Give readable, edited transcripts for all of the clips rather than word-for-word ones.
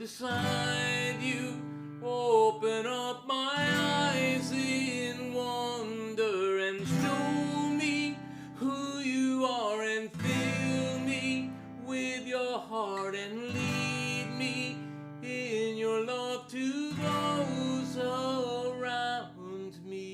beside you. Open up my eyes in wonder and show me who you are, and fill me with your heart and lead me in your love to those around me.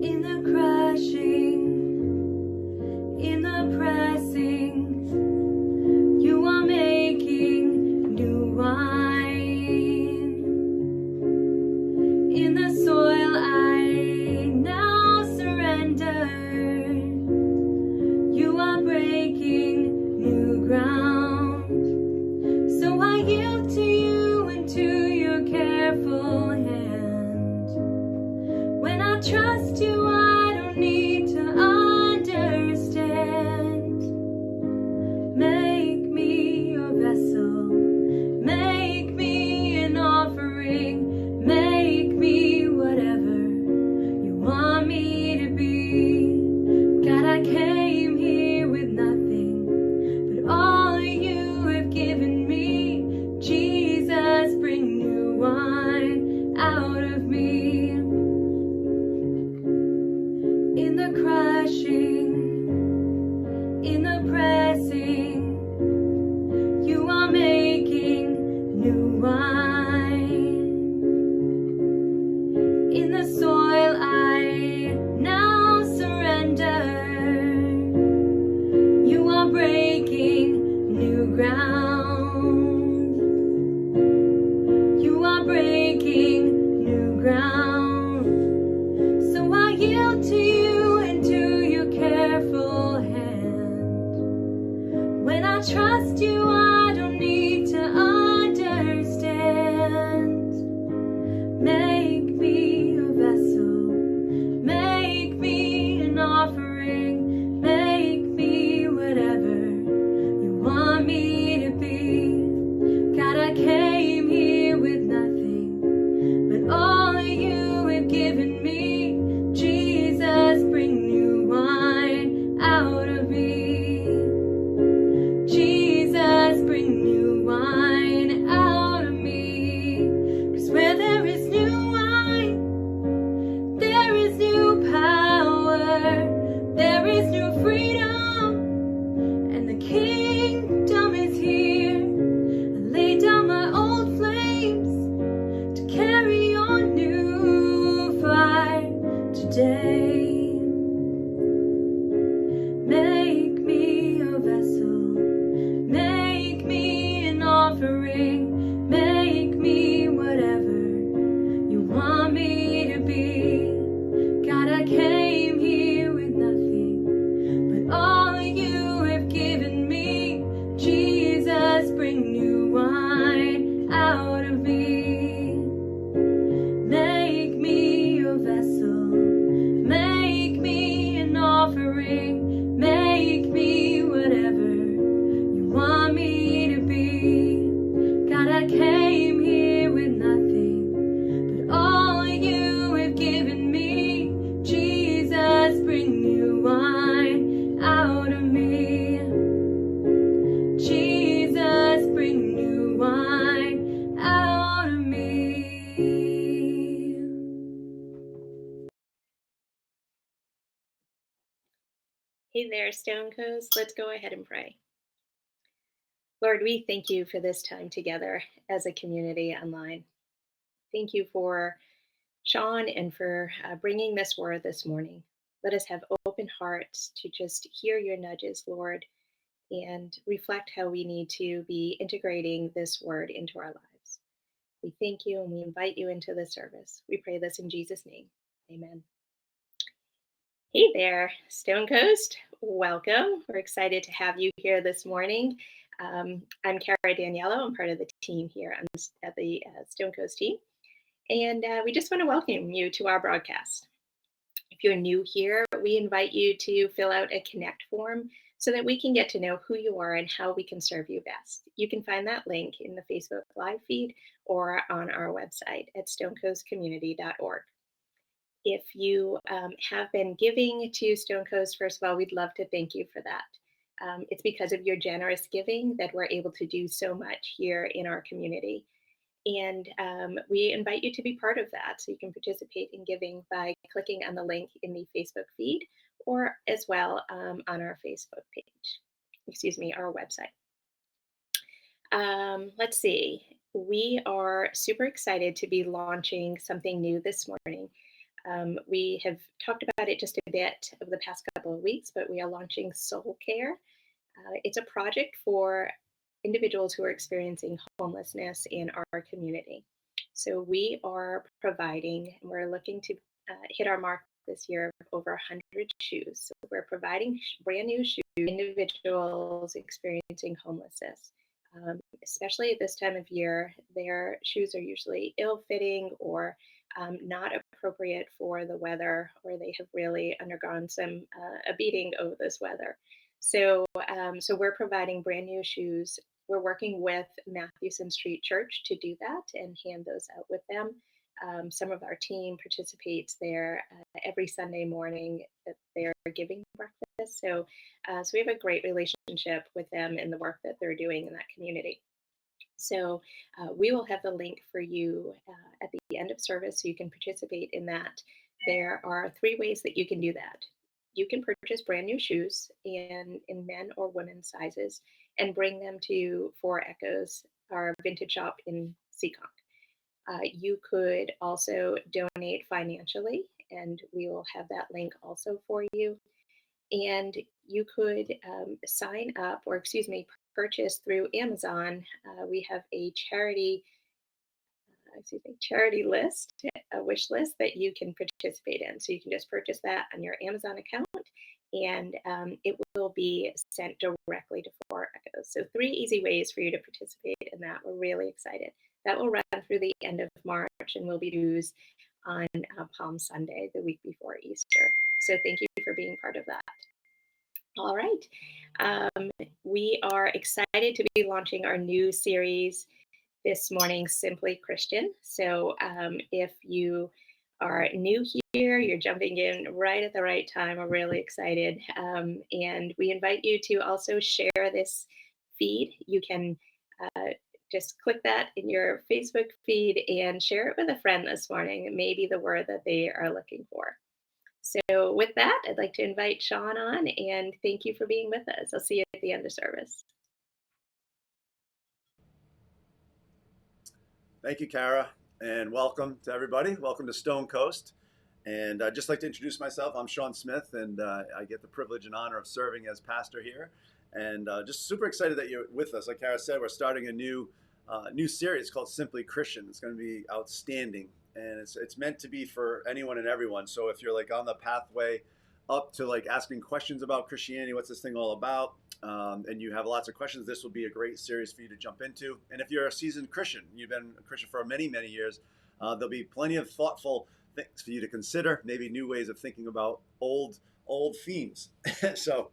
In the crashing, in the pressing, you are making new wine. In the soil I now surrender, you are breaking new ground. So I yield to you and to your careful hand. When I trust you, I don't need to understand. Make me your vessel, make me an offering, make me whatever you want me to be. God, I came here with nothing, but all you have given me. Jesus, bring new wine out of me. In the crushing, in the pressing, you are making new wine. In the soil I now surrender, you are breaking new ground. You are breaking new ground. So I yield to you and to your careful hand. When I trust you, I don't need to understand. Make me a vessel, make me an offering, make me whatever you want me to be. God, I came here with nothing, but all you have given me. Jesus, bring new wine out of me. Jesus, bring new wine out of me. 'Cause where there is new wine, there is new power, there is new freedom, and the kingdom is here. I lay down my old flames to carry on new fire today. Make me a vessel, make me an offering, make me whatever you want me to be. God, I came here with nothing, but all you have given me. Jesus, bring new wine out of me. Make me a vessel, make me an offering, make me whatever you want me to be. God, I came here with nothing, but all you have given me. Jesus, bring new wine out of me. Jesus, bring new wine out of me. Hey there, Stone Coast. Let's go ahead and pray. Lord, we thank you for this time together as a community online. Thank you for Sean and for bringing this word this morning. Let us have open hearts to just hear your nudges, Lord, and reflect how we need to be integrating this word into our lives. We thank you and we invite you into the service. We pray this in Jesus' name. Amen. Hey there, Stone Coast. Welcome. We're excited to have you here this morning. I'm Cara Daniello. I'm part of the team here at the Stone Coast team. And we just want to welcome you to our broadcast. If you're new here, we invite you to fill out a connect form so that we can get to know who you are and how we can serve you best. You can find that link in the Facebook Live feed or on our website at stonecoastcommunity.org. If you have been giving to Stone Coast, first of all, we'd love to thank you for that. It's because of your generous giving that we're able to do so much here in our community. And we invite you to be part of that. So you can participate in giving by clicking on the link in the Facebook feed or as well on our Facebook page, our website. Let's see. We are super excited to be launching something new this morning. We have talked about it just a bit over the past couple of weeks, but we are launching Soul Care. It's a project for individuals who are experiencing homelessness in our community. So we are providing, and we're looking to hit our mark this year of over 100 shoes. So we're providing brand new shoes to individuals experiencing homelessness. Especially at this time of year, their shoes are usually ill-fitting or not appropriate for the weather, or they have really undergone a beating over this weather. So we're providing brand new shoes. We're working with Mathewson Street Church to do that and hand those out with them. Some of our team participates there every Sunday morning at their giving breakfast. So we have a great relationship with them and the work that they're doing in that community. So we will have the link for you at the end of service so you can participate in that. There are 3 ways that you can do that. You can purchase brand new shoes in men or women's sizes and bring them to Four Echoes, our vintage shop in Seekonk. You could also donate financially, and we will have that link also for you. And you could sign up, or purchase through Amazon. We have a charity list, a wish list that you can participate in. So you can just purchase that on your Amazon account, and it will be sent directly to Four Echoes. So 3 easy ways for you to participate in that. We're really excited. That will run through the end of March and will be used on Palm Sunday, the week before Easter. So thank you for being part of that. All right. We are excited to be launching our new series this morning, Simply Christian. So if you are new here, you're jumping in right at the right time. We're really excited. And we invite you to also share this feed. You can just click that in your Facebook feed and share it with a friend this morning. It may be the word that they are looking for. So with that, I'd like to invite Sean on, and thank you for being with us. I'll see you at the end of service. Thank you, Kara, and welcome to everybody. Welcome to Stone Coast. And I'd just like to introduce myself. I'm Sean Smith, and I get the privilege and honor of serving as pastor here. And just super excited that you're with us. Like Kara said, we're starting a new series called Simply Christian. It's going to be outstanding, and it's meant to be for anyone and everyone. So if you're like on the pathway up to like asking questions about Christianity, what's this thing all about, and you have lots of questions, this will be a great series for you to jump into. And if you're a seasoned Christian, you've been a Christian for many, many years, there'll be plenty of thoughtful things for you to consider, maybe new ways of thinking about old themes. So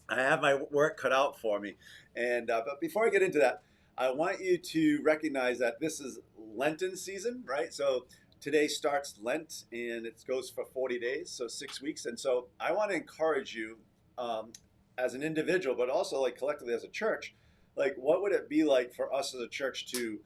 I have my work cut out for me. And but before I get into that, I want you to recognize that this is Lenten season, right? So today starts Lent, and it goes for 40 days, so 6 weeks. And so I want to encourage you as an individual, but also like collectively as a church, like what would it be like for us as a church to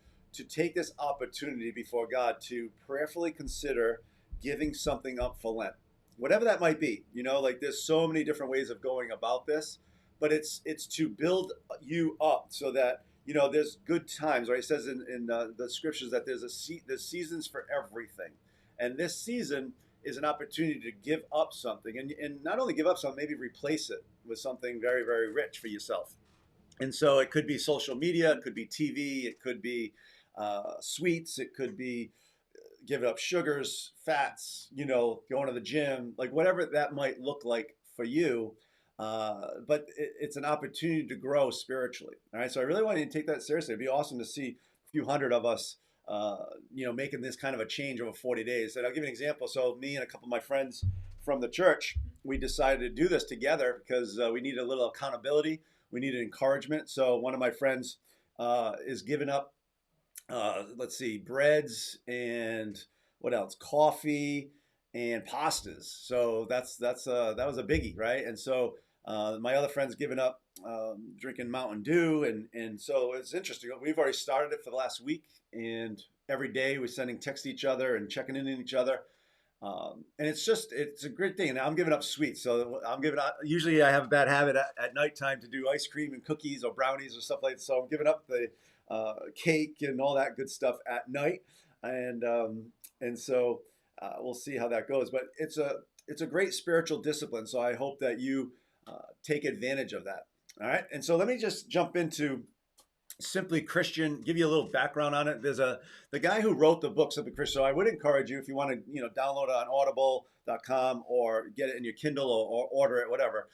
take this opportunity before God to prayerfully consider giving something up for Lent, whatever that might be. You know, like there's so many different ways of going about this, but it's to build you up so that, you know, there's good times, right? It says in the scriptures that there's seasons for everything. And this season is an opportunity to give up something, and not only give up something, maybe replace it with something very, very rich for yourself. And so it could be social media, it could be TV, it could be sweets, it could be giving up sugars, fats, you know, going to the gym, like whatever that might look like for you. But it's an opportunity to grow spiritually. All right. So I really want you to take that seriously. It'd be awesome to see a few hundred of us, you know, making this kind of a change over 40 days. And I'll give you an example. So me and a couple of my friends from the church, we decided to do this together because we needed a little accountability. We needed encouragement. So one of my friends is giving up, let's see, breads and what else? Coffee and pastas. So that was a biggie, right? And so my other friend's giving up drinking Mountain Dew, and so it's interesting. We've already started it for the last week, and every day we're sending texts to each other and checking in on each other. And it's a great thing. And I'm giving up sweets. So I'm giving up, usually I have a bad habit at nighttime to do ice cream and cookies or brownies or stuff like that. So I'm giving up the cake and all that good stuff at night. And so we'll see how that goes. But it's a great spiritual discipline. So I hope that you take advantage of that. All right. And so let me just jump into Simply Christian, give you a little background on it. There's the guy who wrote the book Simply Christian. So I would encourage you, if you want to, download it on audible.com or get it in your Kindle or order it, whatever.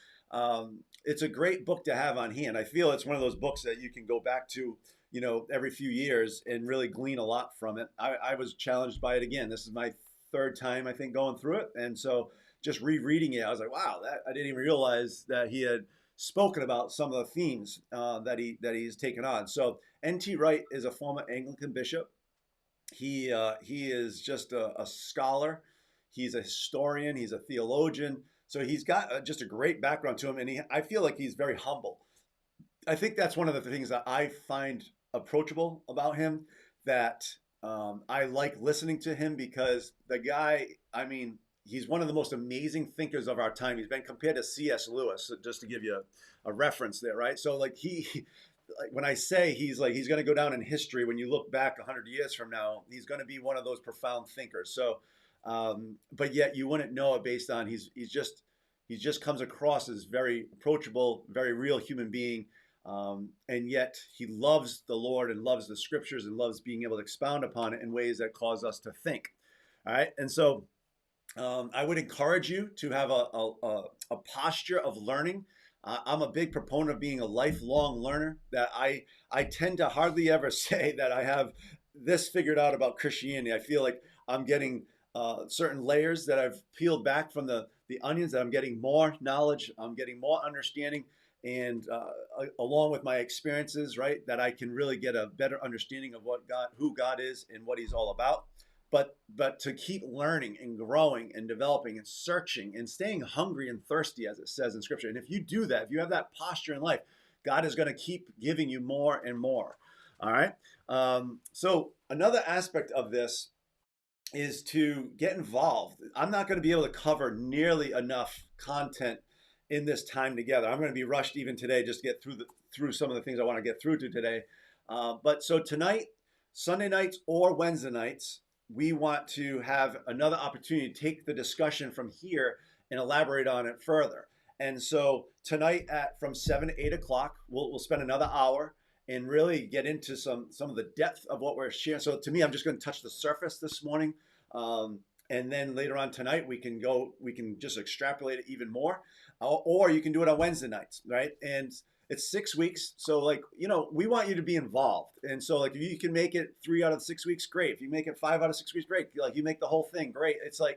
It's a great book to have on hand. I feel it's one of those books that you can go back to, every few years and really glean a lot from it. I was challenged by it again. This is my third time, I think, going through it. And so just rereading it, I was like, wow, I didn't even realize that he had spoken about some of the themes that he's taken on. So N.T. Wright is a former Anglican bishop. He is just a scholar. He's a historian. He's a theologian. So he's got just a great background to him, and I feel like he's very humble. I think that's one of the things that I find approachable about him, that I like listening to him, because the guy, I mean, he's one of the most amazing thinkers of our time. He's been compared to C.S. Lewis, just to give you a reference there, right? So like when I say he's going to go down in history, when you look back 100 years from now, he's going to be one of those profound thinkers. So, but yet you wouldn't know it based on he just comes across as very approachable, very real human being. And yet he loves the Lord and loves the scriptures and loves being able to expound upon it in ways that cause us to think. All right. And so I would encourage you to have a posture of learning. I'm a big proponent of being a lifelong learner, that I tend to hardly ever say that I have this figured out about Christianity. I feel like I'm getting certain layers that I've peeled back from the onions, that I'm getting more knowledge, I'm getting more understanding, and along with my experiences, right, that I can really get a better understanding of who God is and what he's all about. But to keep learning and growing and developing and searching and staying hungry and thirsty, as it says in Scripture. And if you do that, if you have that posture in life, God is going to keep giving you more and more. All right. So another aspect of this is to get involved. I'm not going to be able to cover nearly enough content in this time together. I'm going to be rushed even today just to get through some of the things I want to get through to today. But so tonight, Sunday nights or Wednesday nights, we want to have another opportunity to take the discussion from here and elaborate on it further. And so tonight from 7 to 8 o'clock, we'll spend another hour and really get into some of the depth of what we're sharing. So to me, I'm just going to touch the surface this morning. And then later on tonight, we can just extrapolate it even more. Or you can do it on Wednesday nights, right? And it's 6 weeks. So we want you to be involved. And so if you can make it 3 out of 6 weeks, great. If you make it 5 out of 6 weeks, great. You make the whole thing, great. It's and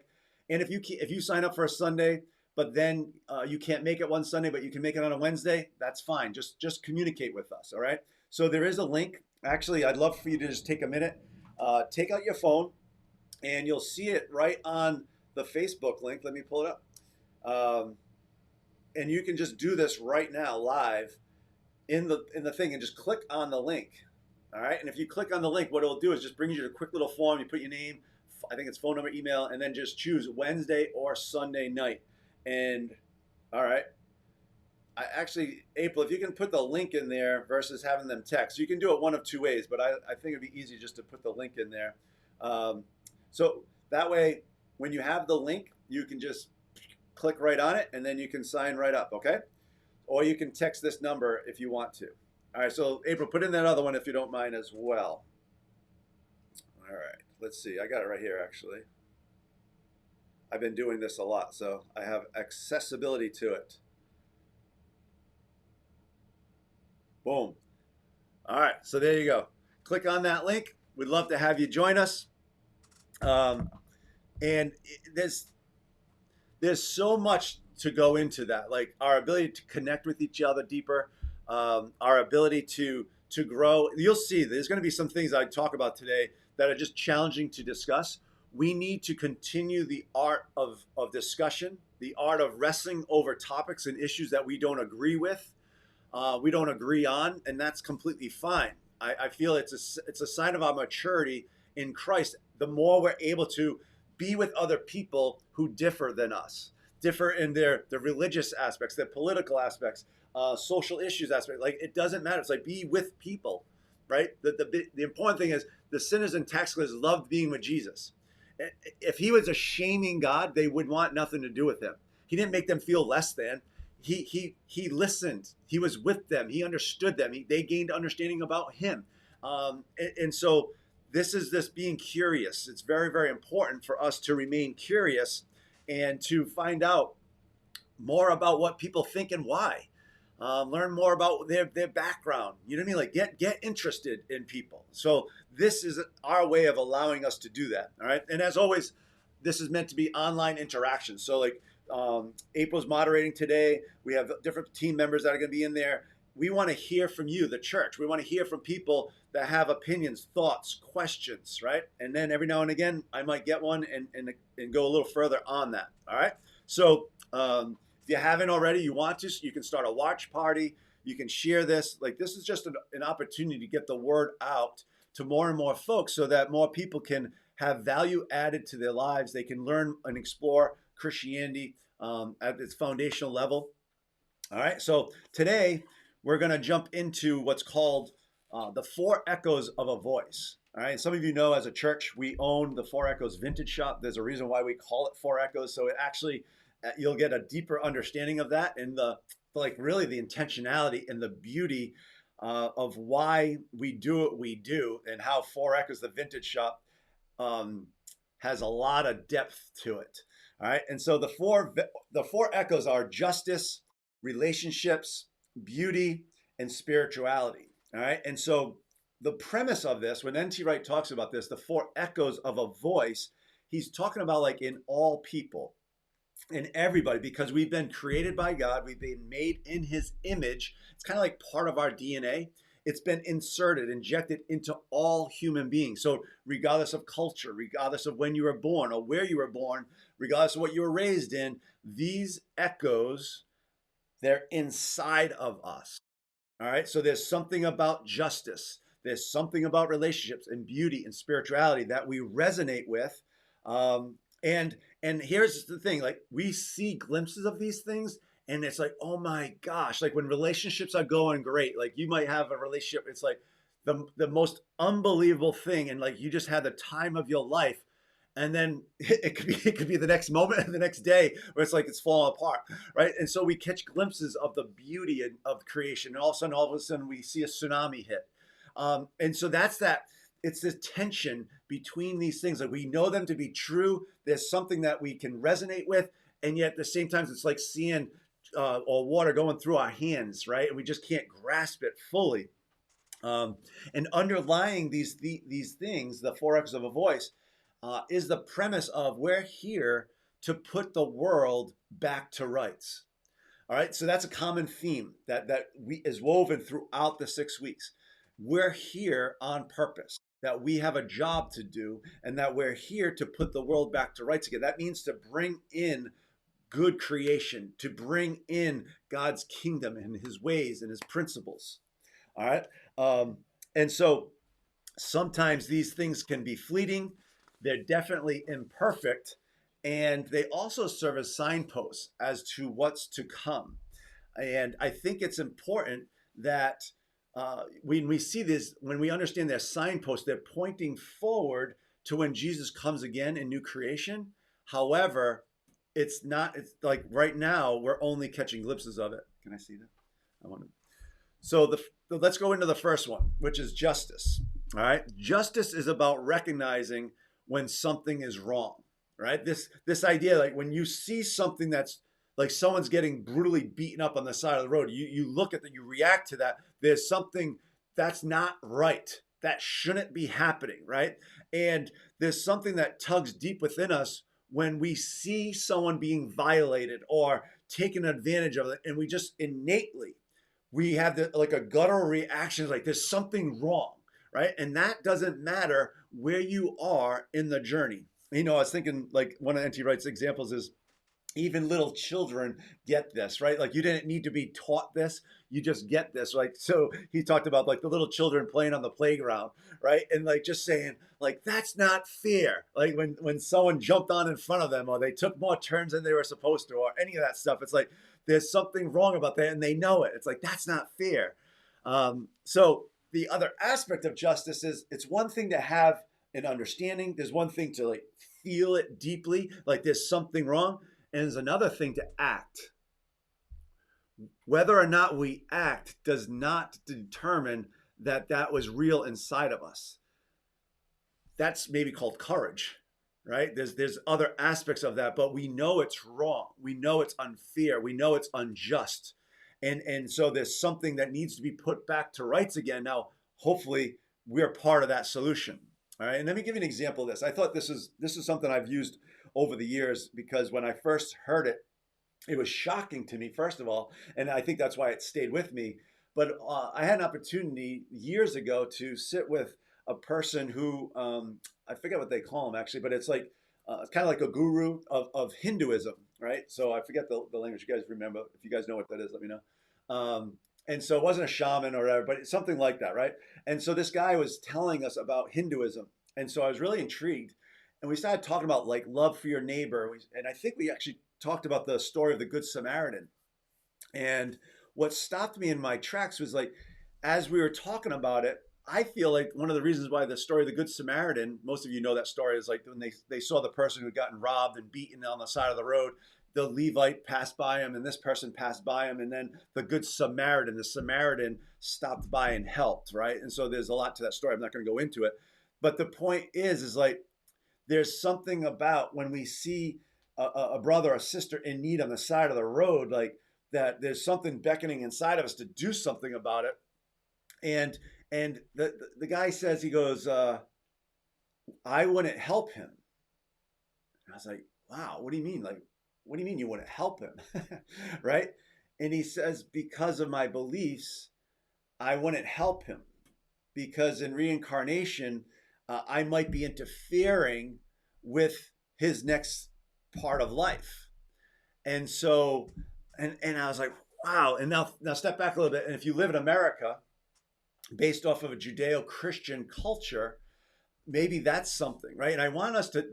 if you sign up for a Sunday, but then you can't make it one Sunday, but you can make it on a Wednesday, that's fine. Just communicate with us, all right? So there is a link. Actually, I'd love for you to just take a minute, take out your phone, and you'll see it right on the Facebook link. Let me pull it up. And you can just do this right now live in the thing, and just click on the link. All right. And if you click on the link, what it'll do is just bring you to a quick little form. You put your name, I think it's phone number, email, and then just choose Wednesday or Sunday night. And all right. April, if you can put the link in there versus having them text, you can do it one of two ways, but I think it'd be easy just to put the link in there. So that way, when you have the link, you can just click right on it, and then you can sign right up, okay? Or you can text this number if you want to. All right, so April, put in that other one if you don't mind as well. All right, let's see. I got it right here, actually. I've been doing this a lot, so I have accessibility to it. Boom. All right, so there you go. Click on that link. We'd love to have you join us. And there's there's so much to go into that, like our ability to connect with each other deeper, our ability to grow. You'll see there's going to be some things I talk about today that are just challenging to discuss. We need to continue the art of discussion, the art of wrestling over topics and issues that we don't agree with, we don't agree on, and that's completely fine. I feel it's a sign of our maturity in Christ. The more we're able to be with other people who differ than us, differ in their religious aspects, their political aspects, social issues aspect. Like, it doesn't matter. It's like, be with people, right? The important thing is the sinners and tax collectors loved being with Jesus. If he was a shaming God, they would want nothing to do with him. He didn't make them feel less than. He listened. He was with them. He understood them. They gained understanding about him. And so this being curious. It's very, very important for us to remain curious and to find out more about what people think and why. Learn more about their background. You know what I mean? Like, get interested in people. So this is our way of allowing us to do that. All right. And as always, this is meant to be online interaction. So like, April's moderating today. We have different team members that are going to be in there. We want to hear from you, the church. We want to hear from people that have opinions, thoughts, questions, right? And then every now and again, I might get one and go a little further on that. All right. So if you haven't already, you want to, you can start a watch party. You can share this. Like, this is just an opportunity to get the word out to more and more folks so that more people can have value added to their lives. They can learn and explore Christianity at its foundational level. All right. So today we're going to jump into what's called the Four Echoes of a Voice. All right. Some of you know, as a church, we own the Four Echoes Vintage Shop. There's a reason why we call it Four Echoes. So it actually, you'll get a deeper understanding of that and really the intentionality and the beauty of why we do what we do, and how Four Echoes, the Vintage Shop, has a lot of depth to it. All right. And so the four echoes are justice, relationships, beauty, and spirituality. All right. And so the premise of this, when N.T. Wright talks about this, the four echoes of a voice, he's talking about like in all people, in everybody, because we've been created by God. We've been made in his image. It's kind of like part of our DNA. It's been injected into all human beings. So regardless of culture, regardless of when you were born or where you were born, regardless of what you were raised in, these echoes, they're inside of us. All right. So there's something about justice. There's something about relationships and beauty and spirituality that we resonate with. And here's the thing, like, we see glimpses of these things, and it's like, oh my gosh, like when relationships are going great, like you might have a relationship, it's like the most unbelievable thing, and like you just had the time of your life, and then it could be the next moment and the next day where it's like it's falling apart, right? And so we catch glimpses of the beauty of creation, and all of a sudden we see a tsunami hit, and so it's this tension between these things. Like, we know them to be true. There's something that we can resonate with, and yet at the same time, it's like seeing or water going through our hands, right? And we just can't grasp it fully. And underlying these things, the four echoes of a voice, is the premise of we're here to put the world back to rights. All right, so that's a common theme that is woven throughout the 6 weeks. We're here on purpose, that we have a job to do, and that we're here to put the world back to rights again. That means to bring in good creation, to bring in God's kingdom and his ways and his principles. All right. And so sometimes these things can be fleeting. They're definitely imperfect. And they also serve as signposts as to what's to come. And I think it's important that when we see this, when we understand their signposts, they're pointing forward to when Jesus comes again in new creation. However, it's like right now, we're only catching glimpses of it. Can I see that? I want to. So let's go into the first one, which is justice. All right. Justice is about recognizing when something is wrong, right? This idea, like when you see something that's like someone's getting brutally beaten up on the side of the road, you look at that, you react to that. There's something that's not right. That shouldn't be happening, right? And there's something that tugs deep within us when we see someone being violated or taken advantage of, and we just innately, we have like a guttural reaction, like there's something wrong, right? And that doesn't matter where you are in the journey. You know, I was thinking, like, one of N.T. Wright's examples is even little children get this, right? Like, you didn't need to be taught this, you just get this. Like, so he talked about like the little children playing on the playground, right? And like just saying like, that's not fair. Like when someone jumped on in front of them, or they took more turns than they were supposed to, or any of that stuff, it's like there's something wrong about that, and they know it. It's like, that's not fair. So the other aspect of justice is, it's one thing to have an understanding, there's one thing to like feel it deeply, like there's something wrong, and there's another thing to act. Whether or not we act does not determine that that was real inside of us. That's maybe called courage, right? There's other aspects of that, but we know it's wrong. We know it's unfair. We know it's unjust. And so there's something that needs to be put back to rights again. Now, hopefully we're part of that solution. All right. And let me give you an example of this. I thought this is something I've used over the years, because when I first heard it, it was shocking to me, first of all, and I think that's why it stayed with me. But I had an opportunity years ago to sit with a person who, I forget what they call him actually, but it's like, it's kind of like a guru of Hinduism, right? So I forget the language. You guys remember? If you guys know what that is, let me know. And so it wasn't a shaman or whatever, but it's something like that, right? And so this guy was telling us about Hinduism. And so I was really intrigued. And we started talking about like love for your neighbor. And I think we actually talked about the story of the Good Samaritan. And what stopped me in my tracks was like, as we were talking about it, I feel like one of the reasons why the story of the Good Samaritan, most of you know that story, is like when they saw the person who had gotten robbed and beaten on the side of the road, the Levite passed by him and this person passed by him. And then the Good Samaritan, the Samaritan stopped by and helped, right? And so there's a lot to that story. I'm not going to go into it. But the point is like, there's something about when we see a brother or sister in need on the side of the road, like that there's something beckoning inside of us to do something about it. And the guy says, he goes, I wouldn't help him. And I was like, wow, what do you mean? Like, what do you mean you wouldn't help him? Right? And he says, because of my beliefs, I wouldn't help him, because in reincarnation, I might be interfering with his next part of life. And so, and I was like, wow. And now step back a little bit. And if you live in America, based off of a Judeo-Christian culture, maybe that's something, right? And I want us to,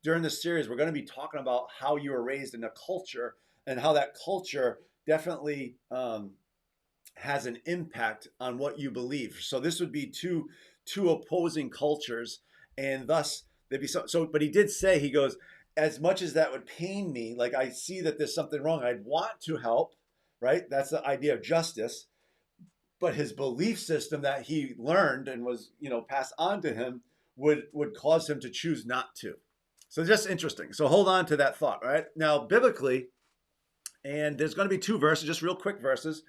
during this series, we're going to be talking about how you were raised in a culture and how that culture definitely has an impact on what you believe. So this would be two opposing cultures, and thus there'd be so. But he did say, he goes, as much as that would pain me, like I see that there's something wrong, I'd want to help, right? That's the idea of justice. But his belief system that he learned and was, passed on to him would cause him to choose not to. So just interesting. So hold on to that thought, right? Now, biblically, and there's going to be two verses, just real quick verses,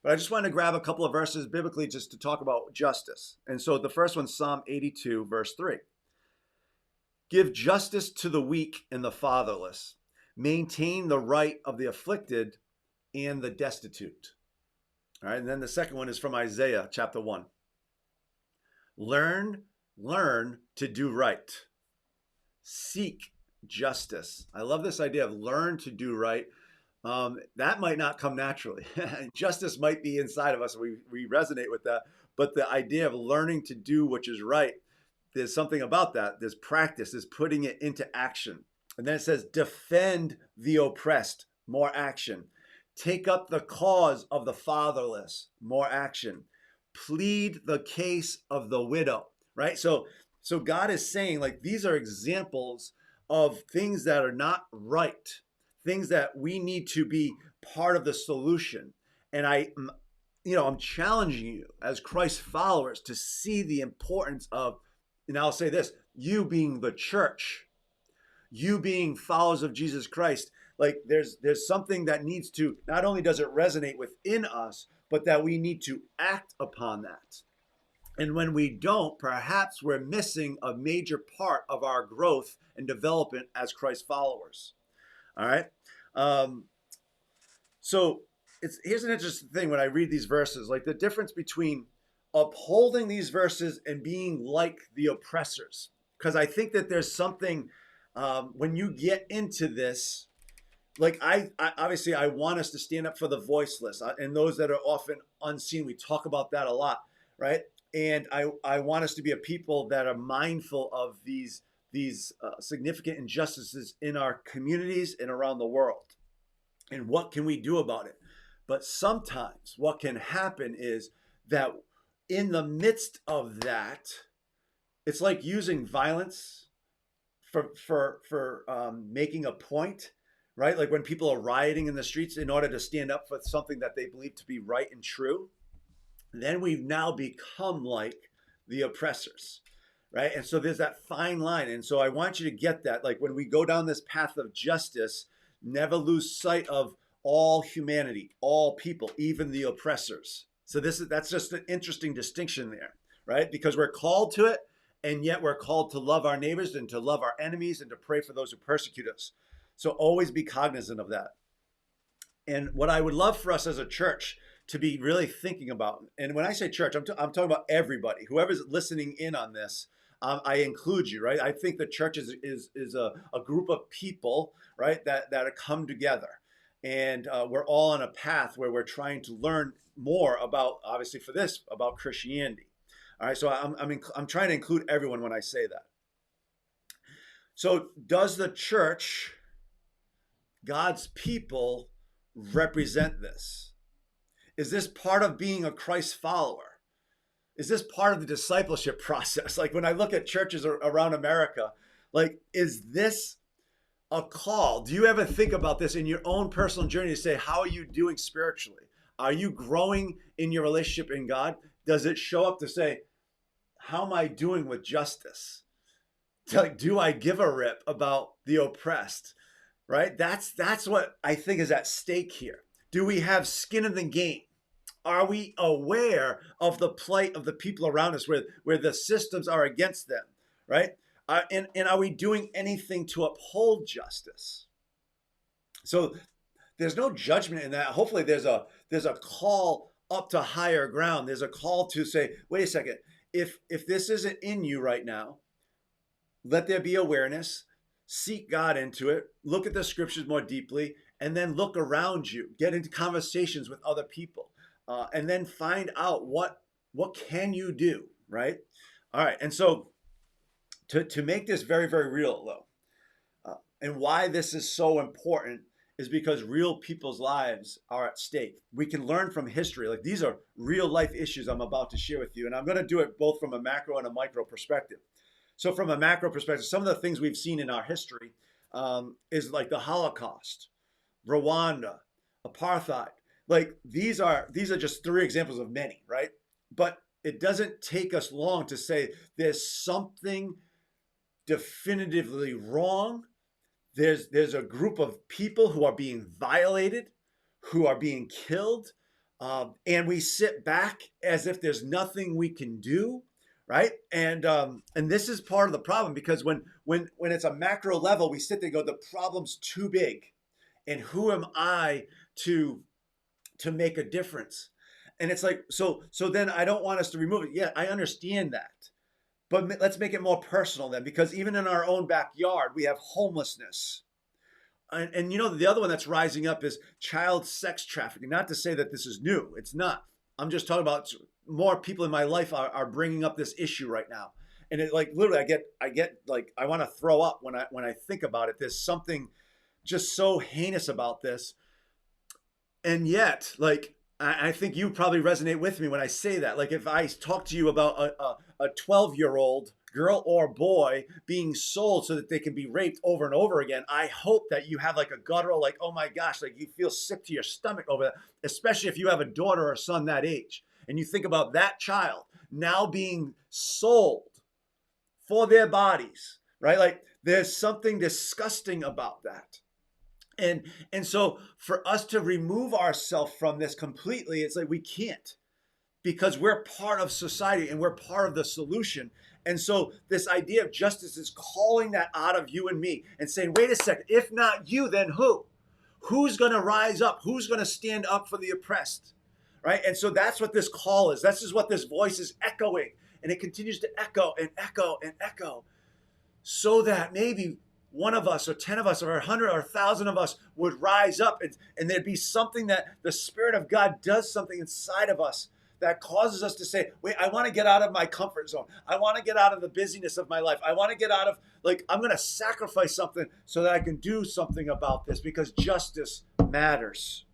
but I just wanted to grab a couple of verses biblically just to talk about justice. And so the first one's Psalm 82, verse 3. Give justice to the weak and the fatherless. Maintain the right of the afflicted and the destitute. All right, and then the second one is from Isaiah chapter 1. Learn to do right. Seek justice. I love this idea of learn to do right. That might not come naturally. Justice might be inside of us. We resonate with that. But the idea of learning to do which is right, there's something about that. There's practice, there's putting it into action. And then it says, defend the oppressed, more action. Take up the cause of the fatherless, more action. Plead the case of the widow, right? So God is saying, like, these are examples of things that are not right, things that we need to be part of the solution. And I'm challenging you as Christ followers to see the importance of, and I'll say this, you being the church, you being followers of Jesus Christ. Like there's something that needs to, not only does it resonate within us, but that we need to act upon that. And when we don't, perhaps we're missing a major part of our growth and development as Christ followers. All right. Um, so here's an interesting thing when I read these verses, like the difference between upholding these verses and being like the oppressors. Because I think that there's something when you get into this, like I obviously I want us to stand up for the voiceless and those that are often unseen. We talk about that a lot, right? And I want us to be a people that are mindful of these significant injustices in our communities and around the world. And what can we do about it? But sometimes what can happen is that in the midst of that, it's like using violence for making a point, right? Like when people are rioting in the streets in order to stand up for something that they believe to be right and true, then we've now become like the oppressors, right? And so there's that fine line. And so I want you to get that. Like when we go down this path of justice, never lose sight of all humanity, all people, even the oppressors. So that's just an interesting distinction there, right? Because we're called to it, and yet we're called to love our neighbors and to love our enemies and to pray for those who persecute us. So always be cognizant of that. And what I would love for us as a church to be really thinking about, and when I say church, I'm talking about everybody, whoever's listening in on this, I include you, right? I think the church is a group of people, right, that come together. And we're all on a path where we're trying to learn more about, obviously for this, about Christianity. All right, so I'm trying to include everyone when I say that. So does the church, God's people, represent this? Is this part of being a Christ follower? Is this part of the discipleship process? Like when I look at churches around America, like, is this a call? Do you ever think about this in your own personal journey to say, how are you doing spiritually? Are you growing in your relationship in God? Does it show up to say, how am I doing with justice? Like, do I give a rip about the oppressed? Right? That's what I think is at stake here. Do we have skin in the game? Are we aware of the plight of the people around us where the systems are against them, right? And are we doing anything to uphold justice? So there's no judgment in that. Hopefully there's a call up to higher ground. There's a call to say, wait a second, if this isn't in you right now, let there be awareness, seek God into it, look at the scriptures more deeply, and then look around you, get into conversations with other people. And then find out what can you do, right? All right, and so to make this very, very real, though, and why this is so important is because real people's lives are at stake. We can learn from history. Like these are real life issues I'm about to share with you, and I'm going to do it both from a macro and a micro perspective. So from a macro perspective, some of the things we've seen in our history is like the Holocaust, Rwanda, apartheid. Like these are just three examples of many, right? But it doesn't take us long to say there's something definitively wrong. There's a group of people who are being violated, who are being killed, and we sit back as if there's nothing we can do, right? And this is part of the problem, because when it's a macro level, we sit there and go, the problem's too big, and who am I to make a difference? And it's like, so then I don't want us to remove it. Yeah, I understand that. But let's make it more personal then, because even in our own backyard, we have homelessness. And you know, the other one that's rising up is child sex trafficking. Not to say that this is new. It's not. I'm just talking about more people in my life are bringing up this issue right now. And it, like, literally I get like, I want to throw up when I think about it. There's something just so heinous about this. And yet, like, I think you probably resonate with me when I say that. Like, if I talk to you about a 12-year-old girl or boy being sold so that they can be raped over and over again, I hope that you have like a guttural, like, oh my gosh, like you feel sick to your stomach over that, especially if you have a daughter or son that age. And you think about that child now being sold for their bodies, right? Like, there's something disgusting about that. And so for us to remove ourselves from this completely, it's like we can't. because we're part of society and we're part of the solution. And so this idea of justice is calling that out of you and me and saying, wait a second, if not you, then who? Who's going to rise up? Who's going to stand up for the oppressed? Right? And so that's what this call is. This is what this voice is echoing. And it continues to echo and echo and echo, so that maybe one of us or 10 of us or 100 or 1,000 of us would rise up, and there'd be something that the Spirit of God does something inside of us that causes us to say, wait, I want to get out of my comfort zone. I want to get out of the busyness of my life. I want to get out of, I'm going to sacrifice something so that I can do something about this, because justice matters.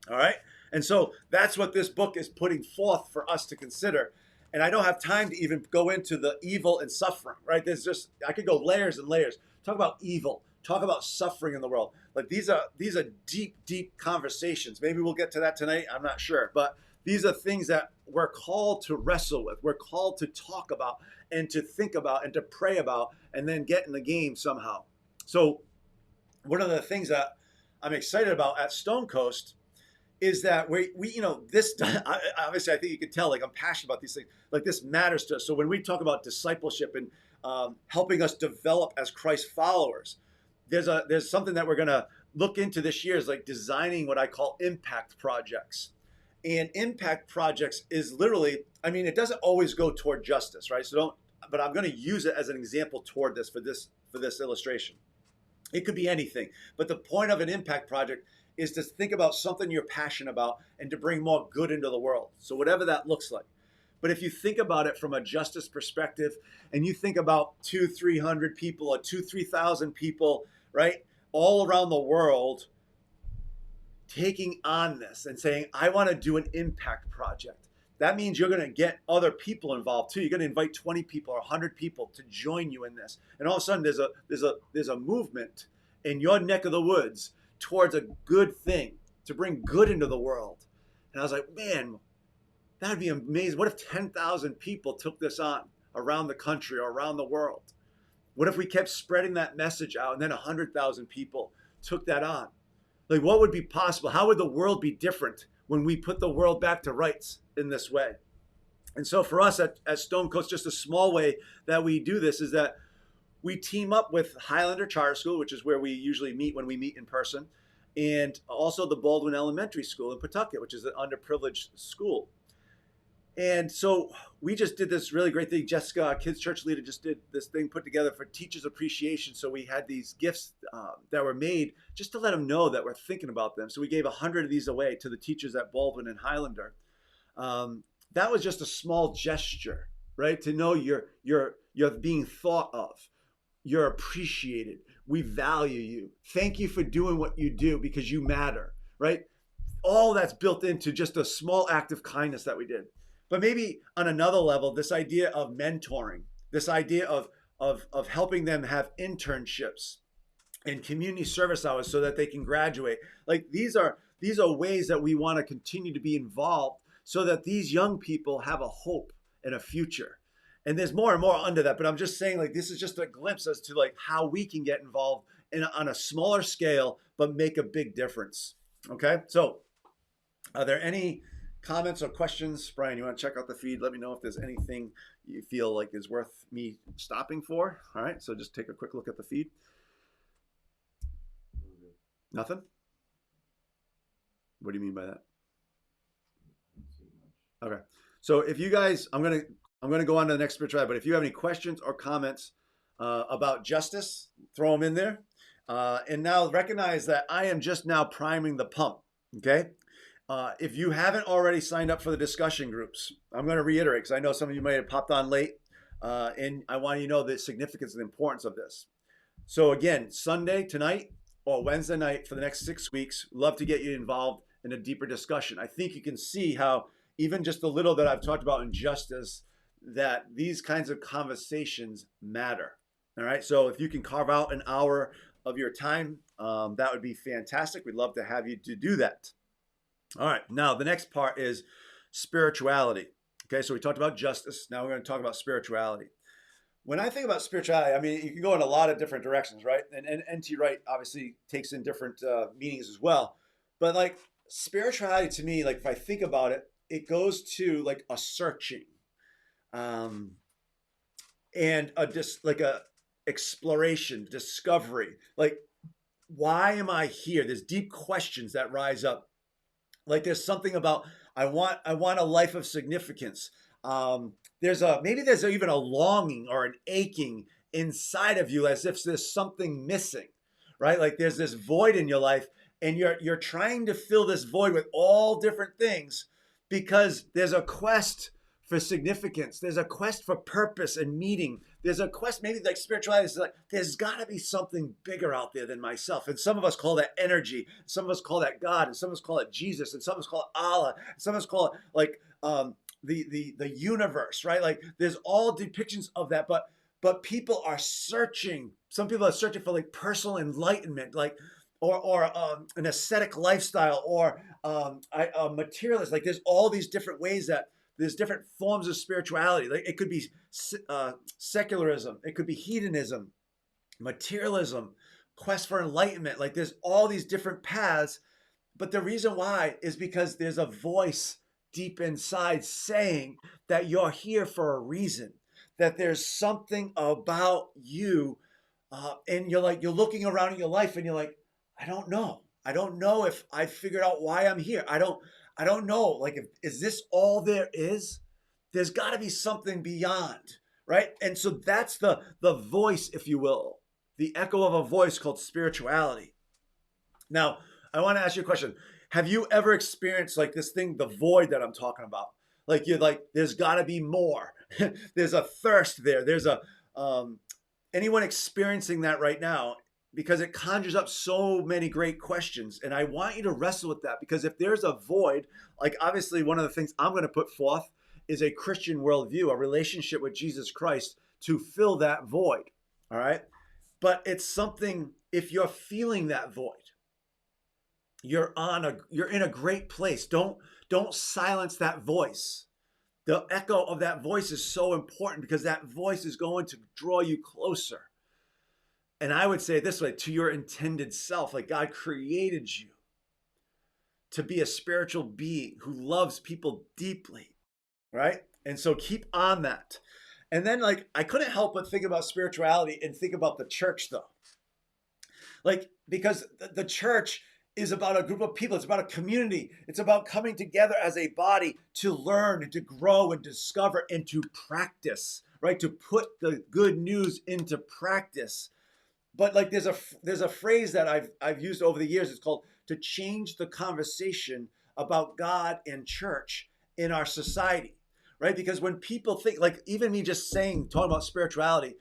All right? And so that's what this book is putting forth for us to consider. And I don't have time to even go into the evil and suffering, right? I could go layers and layers. Talk about evil. Talk about suffering in the world. These are deep, deep conversations. Maybe we'll get to that tonight. I'm not sure. But these are things that we're called to wrestle with. We're called to talk about and to think about and to pray about, and then get in the game somehow. So one of the things that I'm excited about at Stone Coast is that we this, obviously I think you can tell, I'm passionate about these things. This matters to us. So when we talk about discipleship and helping us develop as Christ followers, there's something that we're going to look into this year, is designing what I call impact projects. And impact projects is literally, it doesn't always go toward justice, right? But I'm going to use it as an example toward this for this illustration. It could be anything, but the point of an impact project is to think about something you're passionate about and to bring more good into the world. So whatever that looks like. But if you think about it from a justice perspective, and you think about 200-300 people or 2,000-3,000 people, right, all around the world, taking on this and saying, I want to do an impact project. That means you're going to get other people involved too. You're going to invite 20 people or 100 people to join you in this. And all of a sudden there's a movement in your neck of the woods towards a good thing, to bring good into the world. And I was like, man, that would be amazing. What if 10,000 people took this on around the country or around the world? What if we kept spreading that message out, and then 100,000 people took that on? What would be possible? How would the world be different when we put the world back to rights in this way? And so for us at Stone Coast, just a small way that we do this is that we team up with Highlander Charter School, which is where we usually meet when we meet in person, and also the Baldwin Elementary School in Pawtucket, which is an underprivileged school. And so we just did this really great thing. Jessica, our kids church leader, just did this thing put together for Teachers Appreciation. So we had these gifts that were made just to let them know that we're thinking about them. So we gave 100 of these away to the teachers at Baldwin and Highlander. That was just a small gesture, right? To know you're being thought of. You're appreciated. We value you. Thank you for doing what you do, because you matter, right? All that's built into just a small act of kindness that we did. But maybe on another level, this idea of mentoring, this idea of helping them have internships and community service hours so that they can graduate. These are ways that we want to continue to be involved so that these young people have a hope and a future. And there's more and more under that, but I'm just saying, this is just a glimpse as to how we can get involved on a smaller scale, but make a big difference. Okay, so are there any comments or questions? Brian, you want to check out the feed? Let me know if there's anything you feel like is worth me stopping for. All right, so just take a quick look at the feed. Nothing? What do you mean by that? Okay, so if you guys, I'm gonna go on to the next spirituality, but if you have any questions or comments about justice, throw them in there. And now recognize that I am just now priming the pump, okay? If you haven't already signed up for the discussion groups, I'm going to reiterate, because I know some of you may have popped on late, and I want you to know the significance and the importance of this. So again, Sunday tonight or Wednesday night for the next 6 weeks, love to get you involved in a deeper discussion. I think you can see how even just the little that I've talked about in justice, that these kinds of conversations matter. All right, so if you can carve out an hour of your time, that would be fantastic. We'd love to have you to do that. All right, now the next part is spirituality. Okay, so we talked about justice. Now we're going to talk about spirituality. When I think about spirituality, you can go in a lot of different directions, right? And N.T. Wright obviously takes in different meanings as well. But spirituality to me, if I think about it, it goes to like a searching, um, and like a exploration, discovery. Like, why am I here? There's deep questions that rise up. Like there's something about I want a life of significance. There's even a longing or an aching inside of you, as if there's something missing, right? Like there's this void in your life, and you're trying to fill this void with all different things, because there's a quest for significance. There's a quest for purpose and meaning. There's a quest, maybe like spirituality is like, there's got to be something bigger out there than myself. And some of us call that energy. Some of us call that God. And some of us call it Jesus. And some of us call it Allah. And some of us call it like the universe, right? Like there's all depictions of that. But people are searching. Some people are searching for like personal enlightenment, like or an ascetic lifestyle, or a materialist. Like there's all these different ways that there's different forms of spirituality. Like it could be secularism, it could be hedonism, materialism, quest for enlightenment. Like there's all these different paths, but the reason why is because there's a voice deep inside saying that you're here for a reason, that there's something about you, and you're looking around in your life and you're like, I don't know if I figured out why I'm here. I don't know. Like, is this all there is? There's got to be something beyond, right? And so that's the voice, if you will, the echo of a voice called spirituality. Now, I want to ask you a question. Have you ever experienced like this thing, the void that I'm talking about? Like you're like, there's got to be more. There's a thirst there. There's anyone experiencing that right now? Because it conjures up so many great questions. And I want you to wrestle with that, because if there's a void, like obviously one of the things I'm going to put forth is a Christian worldview, a relationship with Jesus Christ to fill that void. All right. But it's something, if you're feeling that void, you're in a great place. Don't silence that voice. The echo of that voice is so important, because that voice is going to draw you closer. And I would say it this way, to your intended self. Like God created you to be a spiritual being who loves people deeply, right? And so keep on that. And then like, I couldn't help but think about spirituality and think about the church though. Like, because the church is about a group of people. It's about a community. It's about coming together as a body to learn and to grow and discover and to practice, right? To put the good news into practice. But like there's a phrase that I've used over the years. It's called to change the conversation about God and church in our society, right? Because when people think, like even me just talking about spirituality,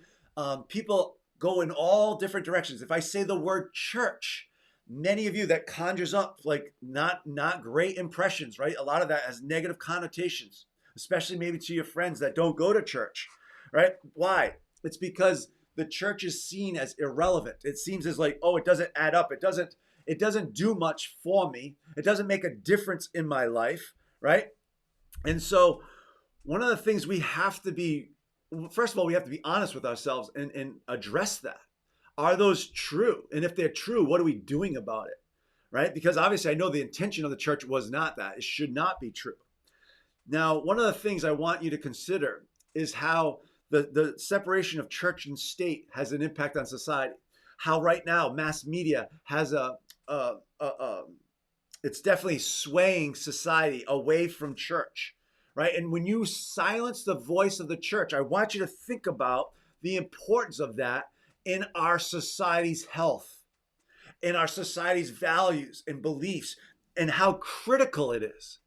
people go in all different directions. If I say the word church, many of you, that conjures up like not great impressions, right? A lot of that has negative connotations, especially maybe to your friends that don't go to church, right? Why? It's because the church is seen as irrelevant. It seems as like, oh, it doesn't add up. It doesn't do much for me. It doesn't make a difference in my life, right? And so one of the things we have to be, first of all, we have to be honest with ourselves and address that. Are those true? And if they're true, what are we doing about it, right? Because obviously I know the intention of the church was not that. It should not be true. Now, one of the things I want you to consider is how the separation of church and state has an impact on society. How right now mass media has it's definitely swaying society away from church, right? And when you silence the voice of the church, I want you to think about the importance of that in our society's health, in our society's values and beliefs, and how critical it is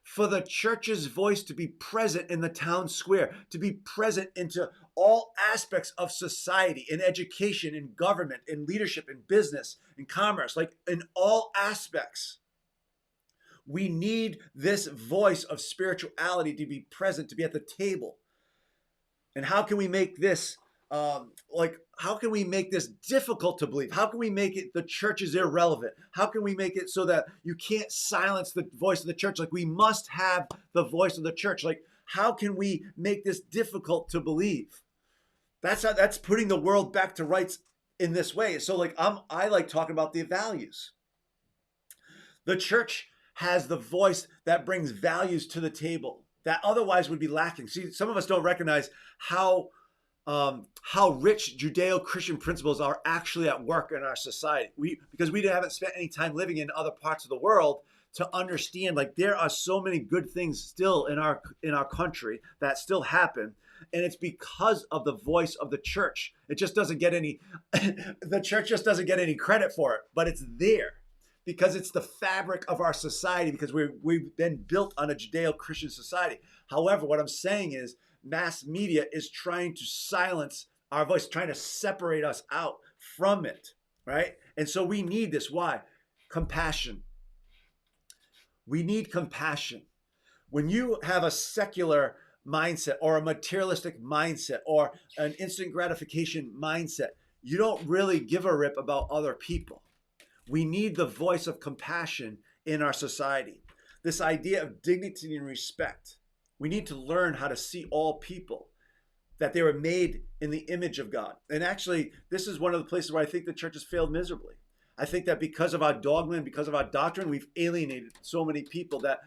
for the church's voice to be present in the town square, to be present into all aspects of society, in education, in government, in leadership, in business, in commerce, like in all aspects. We need this voice of spirituality to be present, to be at the table. And how can we make this how can we make this difficult to believe? How can we make it the church is irrelevant? How can we make it so that you can't silence the voice of the church? Like we must have the voice of the church. Like how can we make this difficult to believe? That's putting the world back to rights in this way. So like I like talking about the values. The church has the voice that brings values to the table that otherwise would be lacking. See, some of us don't recognize how rich Judeo-Christian principles are actually at work in our society. Because we haven't spent any time living in other parts of the world to understand, like, there are so many good things still in our country that still happen, and it's because of the voice of the church. It just doesn't get any the church just doesn't get any credit for it, but it's there because it's the fabric of our society, because we've been built on a Judeo-Christian society. However, what I'm saying is mass media is trying to silence our voice, trying to separate us out from it, right? And so we need this. Why? Compassion. We need compassion. When you have a secular mindset or a materialistic mindset or an instant gratification mindset, you don't really give a rip about other people. We need the voice of compassion in our society. This idea of dignity and respect. We need to learn how to see all people, that they were made in the image of God. And actually, this is one of the places where I think the church has failed miserably. I think that because of our dogma and because of our doctrine, we've alienated so many people that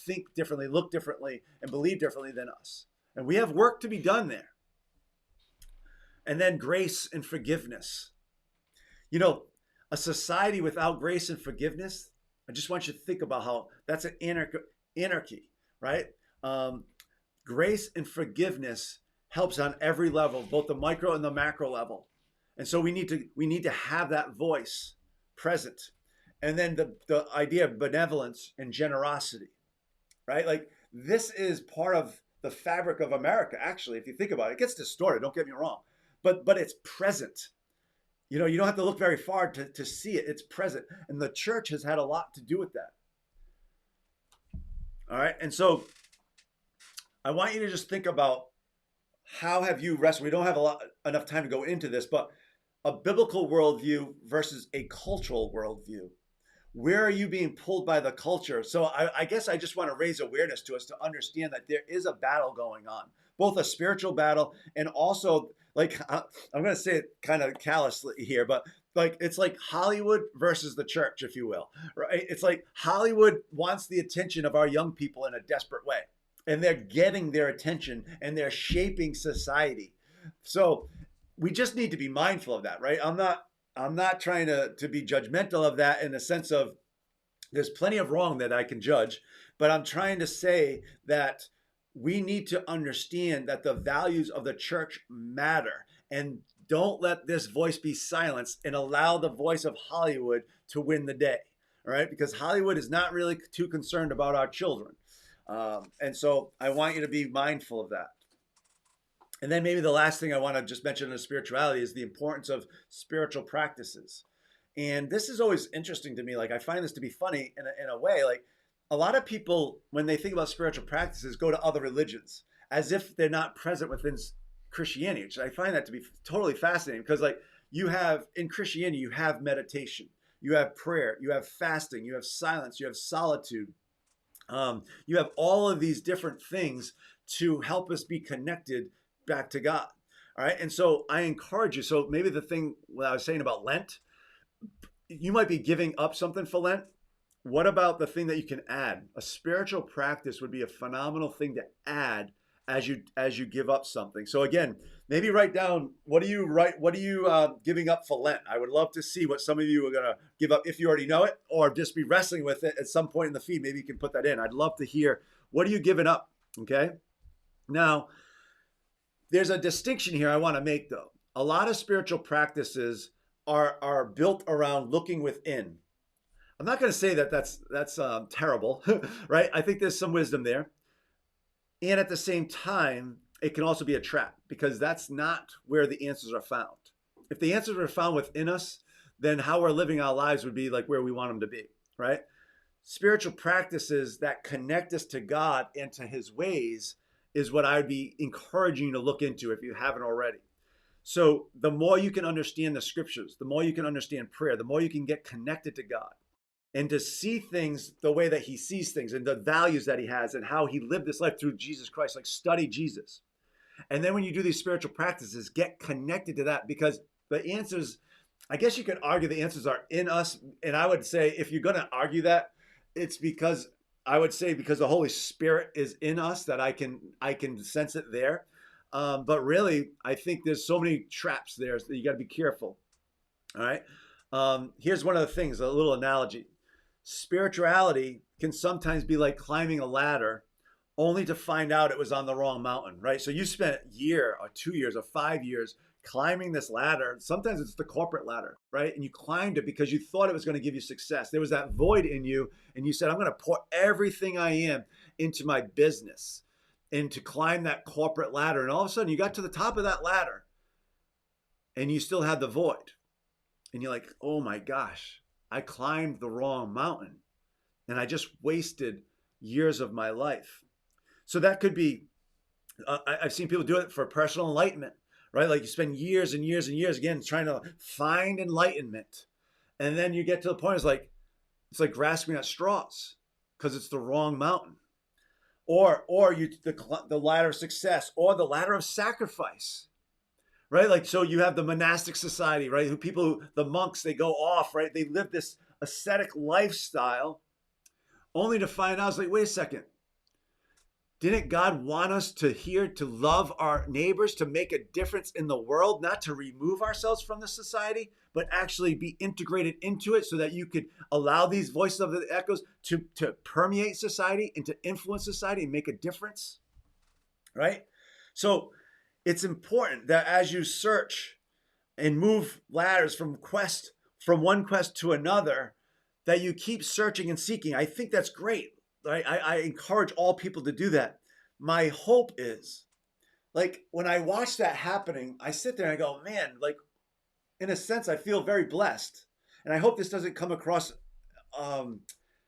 think differently, look differently, and believe differently than us. And we have work to be done there. And then grace and forgiveness. You know, a society without grace and forgiveness, I just want you to think about how that's an anarchy, right? Grace and forgiveness helps on every level, both the micro and the macro level. And so we need to have that voice present. And then the idea of benevolence and generosity, right? Like, this is part of the fabric of America, actually. If you think about it, it gets distorted, don't get me wrong, but it's present. You know, you don't have to look very far to see it. It's present. And the church has had a lot to do with that. All right. And so I want you to just think about, how have you wrestled? We don't have enough time to go into this, but a biblical worldview versus a cultural worldview. Where are you being pulled by the culture? So I guess I just want to raise awareness to us to understand that there is a battle going on, both a spiritual battle and also, like, I'm going to say it kind of callously here, but like, it's like Hollywood versus the church, if you will, right? It's like Hollywood wants the attention of our young people in a desperate way, and they're getting their attention and they're shaping society. So we just need to be mindful of that, right? I'm not trying to be judgmental of that in the sense of there's plenty of wrong that I can judge, but I'm trying to say that we need to understand that the values of the church matter, and don't let this voice be silenced and allow the voice of Hollywood to win the day, all right? Because Hollywood is not really too concerned about our children. And so I want you to be mindful of that. And then maybe the last thing I want to just mention in spirituality is the importance of spiritual practices. And this is always interesting to me. Like, I find this to be funny in a way. Like, a lot of people, when they think about spiritual practices, go to other religions as if they're not present within Christianity, which I find that to be totally fascinating, because, like, you have, in Christianity, you have meditation, you have prayer, you have fasting, you have silence, you have solitude. You have all of these different things to help us be connected back to God. All right. And so I encourage you. So maybe the thing what I was saying about Lent, you might be giving up something for Lent. What about the thing that you can add? A spiritual practice would be a phenomenal thing to add as you give up something. So again, maybe write down, what are you giving up for Lent? I would love to see what some of you are going to give up, if you already know it, or just be wrestling with it at some point in the feed. Maybe you can put that in. I'd love to hear, what are you giving up? Okay. Now, there's a distinction here I want to make, though. A lot of spiritual practices are built around looking within. I'm not going to say that that's terrible, right? I think there's some wisdom there. And at the same time, it can also be a trap, because that's not where the answers are found. If the answers are found within us, then how we're living our lives would be like where we want them to be, right? Spiritual practices that connect us to God and to his ways is what I would be encouraging you to look into if you haven't already. So the more you can understand the scriptures, the more you can understand prayer, the more you can get connected to God and to see things the way that he sees things and the values that he has and how he lived this life through Jesus Christ. Like, study Jesus. And then when you do these spiritual practices, get connected to that, because the answers, I guess you could argue the answers are in us. And I would say, if you're going to argue that, it's because I would say because the Holy Spirit is in us that I can sense it there. But really, I think there's so many traps there that you got to be careful. All right. Here's one of the things, a little analogy. Spirituality can sometimes be like climbing a ladder only to find out it was on the wrong mountain, right? So you spent a year or 2 years or 5 years climbing this ladder. Sometimes it's the corporate ladder, right? And you climbed it because you thought it was going to give you success. There was that void in you, and you said, I'm going to pour everything I am into my business and to climb that corporate ladder. And all of a sudden, you got to the top of that ladder and you still had the void. And you're like, oh my gosh, I climbed the wrong mountain and I just wasted years of my life. So that could be, I've seen people do it for personal enlightenment, right? Like you spend years and years and years again trying to find enlightenment. And then you get to the point, it's like grasping at straws because it's the wrong mountain. Or the ladder of success or the ladder of sacrifice. Right? Like, so you have the monastic society, right? The monks, they go off, right? They live this ascetic lifestyle only to find out, it's like, wait a second. Didn't God want us to love our neighbors, to make a difference in the world, not to remove ourselves from the society, but actually be integrated into it so that you could allow these voices of the echoes to permeate society and to influence society and make a difference, right? So it's important that as you search and move ladders from one quest to another, that you keep searching and seeking. I think that's great. Right? I encourage all people to do that. My hope is, like, when I watch that happening, I sit there and I go, man, like, in a sense, I feel very blessed. And I hope this doesn't come across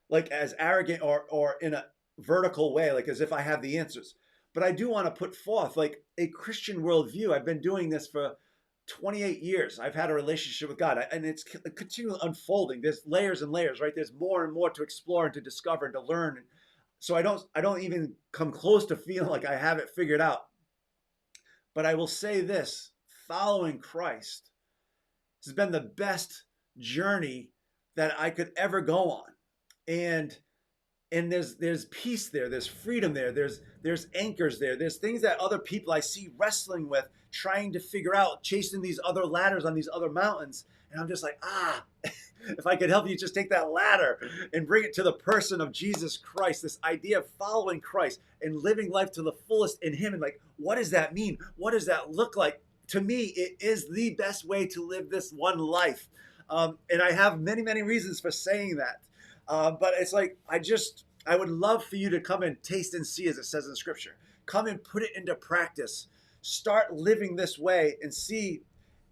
like as arrogant or in a vertical way, like as if I have the answers. But I do want to put forth like a Christian worldview. I've been doing this for 28 years. I've had a relationship with God, and it's continually unfolding. There's layers and layers, right? There's more and more to explore and to discover and to learn. So I don't even come close to feeling like I have it figured out. But I will say this, following Christ has been the best journey that I could ever go on. And there's peace there, there's freedom there, there's anchors there, there's things that other people I see wrestling with, trying to figure out, chasing these other ladders on these other mountains. And I'm just like, if I could help you just take that ladder and bring it to the person of Jesus Christ, this idea of following Christ and living life to the fullest in Him. And like, what does that mean? What does that look like? To me, it is the best way to live this one life. And I have many, many reasons for saying that. But it's like, I would love for you to come and taste and see, as it says in Scripture. Come and put it into practice. Start living this way and see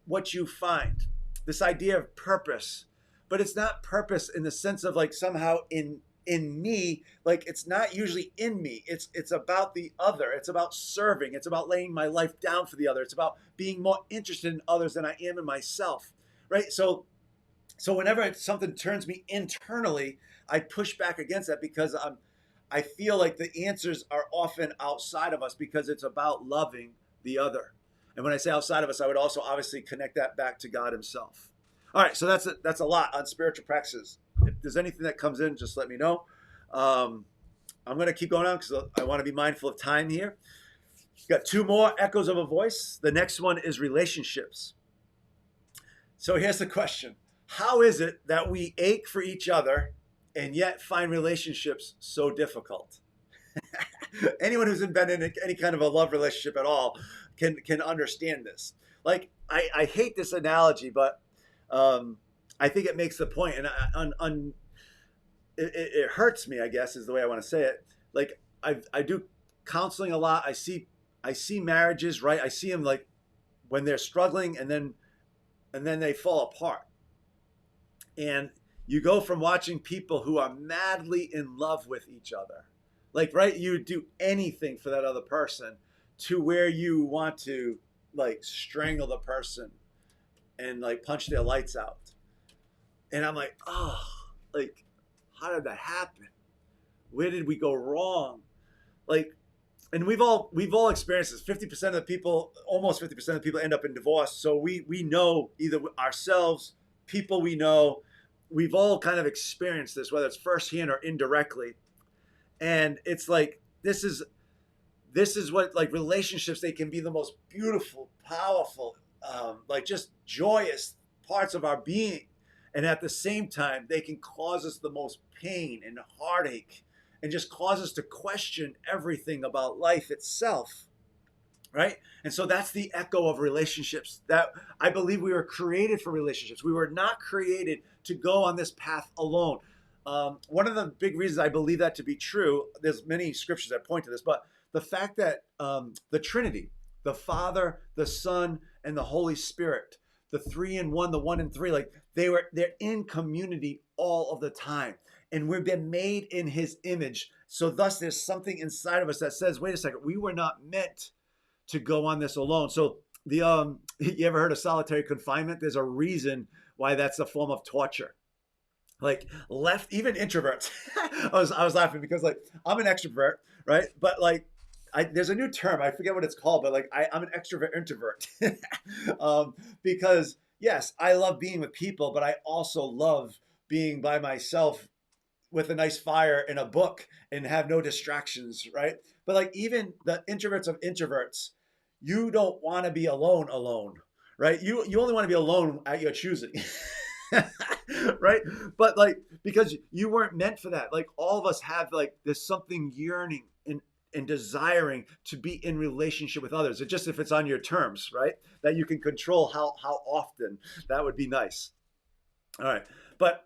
what you find. This idea of purpose. But it's not purpose in the sense of like somehow in me, like it's not usually in me. It's about the other. It's about serving. It's about laying my life down for the other. It's about being more interested in others than I am in myself, right? So whenever something turns me internally, I push back against that because I feel like the answers are often outside of us because it's about loving the other. And when I say outside of us, I would also obviously connect that back to God Himself. All right, so that's a lot on spiritual practices. If there's anything that comes in, just let me know. I'm going to keep going on because I want to be mindful of time here. Got two more echoes of a voice. The next one is relationships. So here's the question. How is it that we ache for each other and yet find relationships so difficult? Anyone who's been in any kind of a love relationship at all can understand this. Like, I hate this analogy, but I think it makes the point, and it hurts me, I guess, is the way I want to say it. Like, I do counseling a lot. I see marriages, right? I see them like when they're struggling, and then they fall apart. And you go from watching people who are madly in love with each other, like, right, you do anything for that other person, to where you want to like strangle the person and like punch their lights out. And I'm like, oh, like, how did that happen? Where did we go wrong? Like, and we've all experienced this. 50% of the people, almost 50% of the people end up in divorce. So we know either ourselves, people we know, we've all kind of experienced this, whether it's firsthand or indirectly. And it's like, this is what, like, relationships, they can be the most beautiful, powerful, like just joyous parts of our being. And at the same time, they can cause us the most pain and heartache and just cause us to question everything about life itself. Right? And so that's the echo of relationships, that I believe we were created for relationships. We were not created to go on this path alone. One of the big reasons I believe that to be true, there's many scriptures that point to this, but the fact that the Trinity, the Father, the Son, and the Holy Spirit, the three in one, the one in three, like they're in community all of the time. And we've been made in his image. So thus there's something inside of us that says, wait a second, we were not meant to go on this alone. So the you ever heard of solitary confinement? There's a reason why that's a form of torture. Like even introverts. I was laughing because, like, I'm an extrovert, right? But like there's a new term, I forget what it's called, but like I'm an extrovert introvert. Because yes, I love being with people, but I also love being by myself with a nice fire and a book and have no distractions, right? But like even the introverts of introverts, you don't want to be alone, right? You only want to be alone at your choosing. Right? But like, because you weren't meant for that. Like all of us have, like, there's something yearning and desiring to be in relationship with others. It's just if it's on your terms, right? That you can control how often. That would be nice. All right. But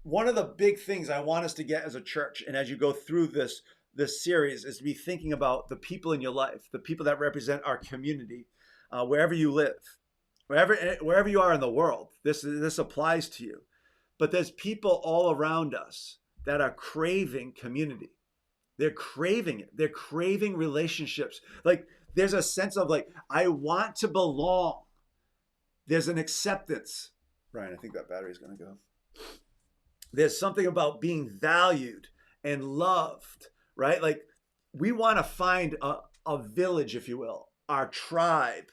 one of the big things I want us to get as a church, and as you go through this series, is to be thinking about the people in your life, the people that represent our community, wherever you live, wherever you are in the world. This applies to you. But there's people all around us that are craving community. They're craving it. They're craving relationships. Like there's a sense of like, I want to belong. There's an acceptance. Ryan, I think that battery's going to go. There's something about being valued and loved, right? Like we want to find a village, if you will, our tribe.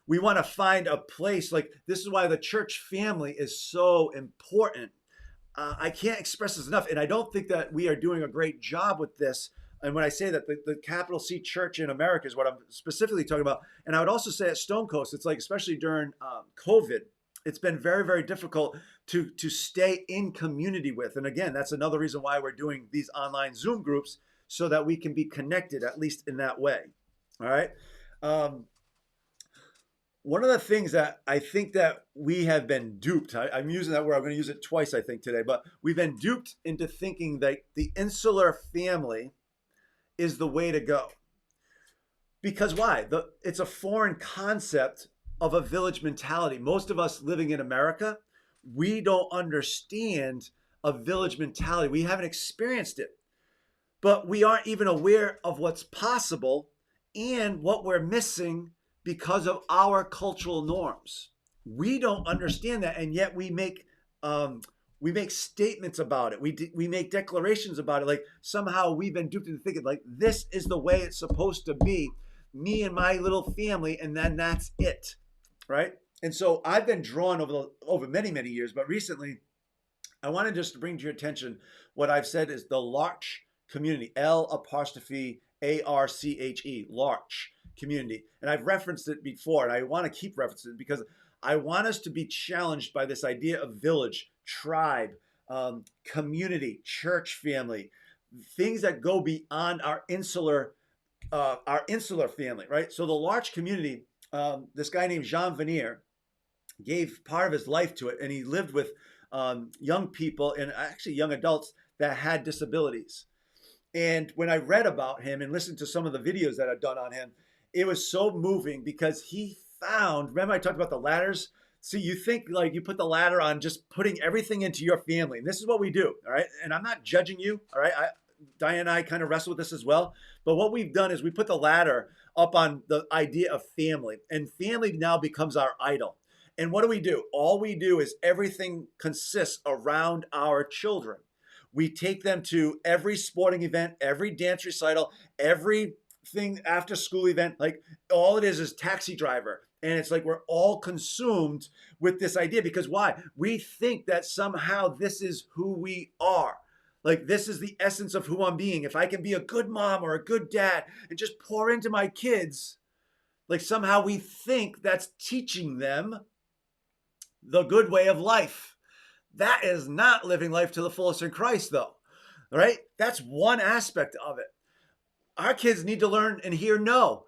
We want to find a place. Like this is why the church family is so important. I can't express this enough, and I don't think that we are doing a great job with this. And when I say that, the capital C church in America is what I'm specifically talking about. And I would also say at Stone Coast, it's like, especially during COVID, it's been very, very difficult to stay in community with. And again, that's another reason why we're doing these online Zoom groups, so that we can be connected, at least in that way. All right. One of the things that I think that we have been duped, I'm using that word, I'm going to use it twice, I think, today, but we've been duped into thinking that the insular family is the way to go. Because why? It's a foreign concept of a village mentality. Most of us living in America, we don't understand a village mentality. We haven't experienced it, but we aren't even aware of what's possible and what we're missing because of our cultural norms. We don't understand that, and yet we make statements about it. We make declarations about it. Like somehow we've been duped into thinking like this is the way it's supposed to be, me and my little family, and then that's it, right? And so I've been drawn over many, many years, but recently I wanted just to bring to your attention what I've said is the Larch community, L''ARCHE, Larch community. And I've referenced it before, and I want to keep referencing it because I want us to be challenged by this idea of village, tribe, community, church family, things that go beyond our insular family, right? So the Larch community, this guy named Jean Vanier gave part of his life to it, and he lived with young people and actually young adults that had disabilities. And when I read about him and listened to some of the videos that I've done on him, it was so moving because he found, remember I talked about the ladders? See, you think like you put the ladder on just putting everything into your family. And this is what we do, all right? And I'm not judging you, all right? Diane and I kind of wrestle with this as well. But what we've done is we put the ladder up on the idea of family. And family now becomes our idol. And what do? All we do is everything consists around our children. We take them to every sporting event, every dance recital, everything after school event. Like all it is taxi driver And it's like we're all consumed with this idea because why? We think that somehow this is who we are. Like this is the essence of who I'm being. If I can be a good mom or a good dad and just pour into my kids, like somehow we think that's teaching them the good way of life. That is not living life to the fullest in Christ, though, right? That's one aspect of it. Our kids need to learn and hear no.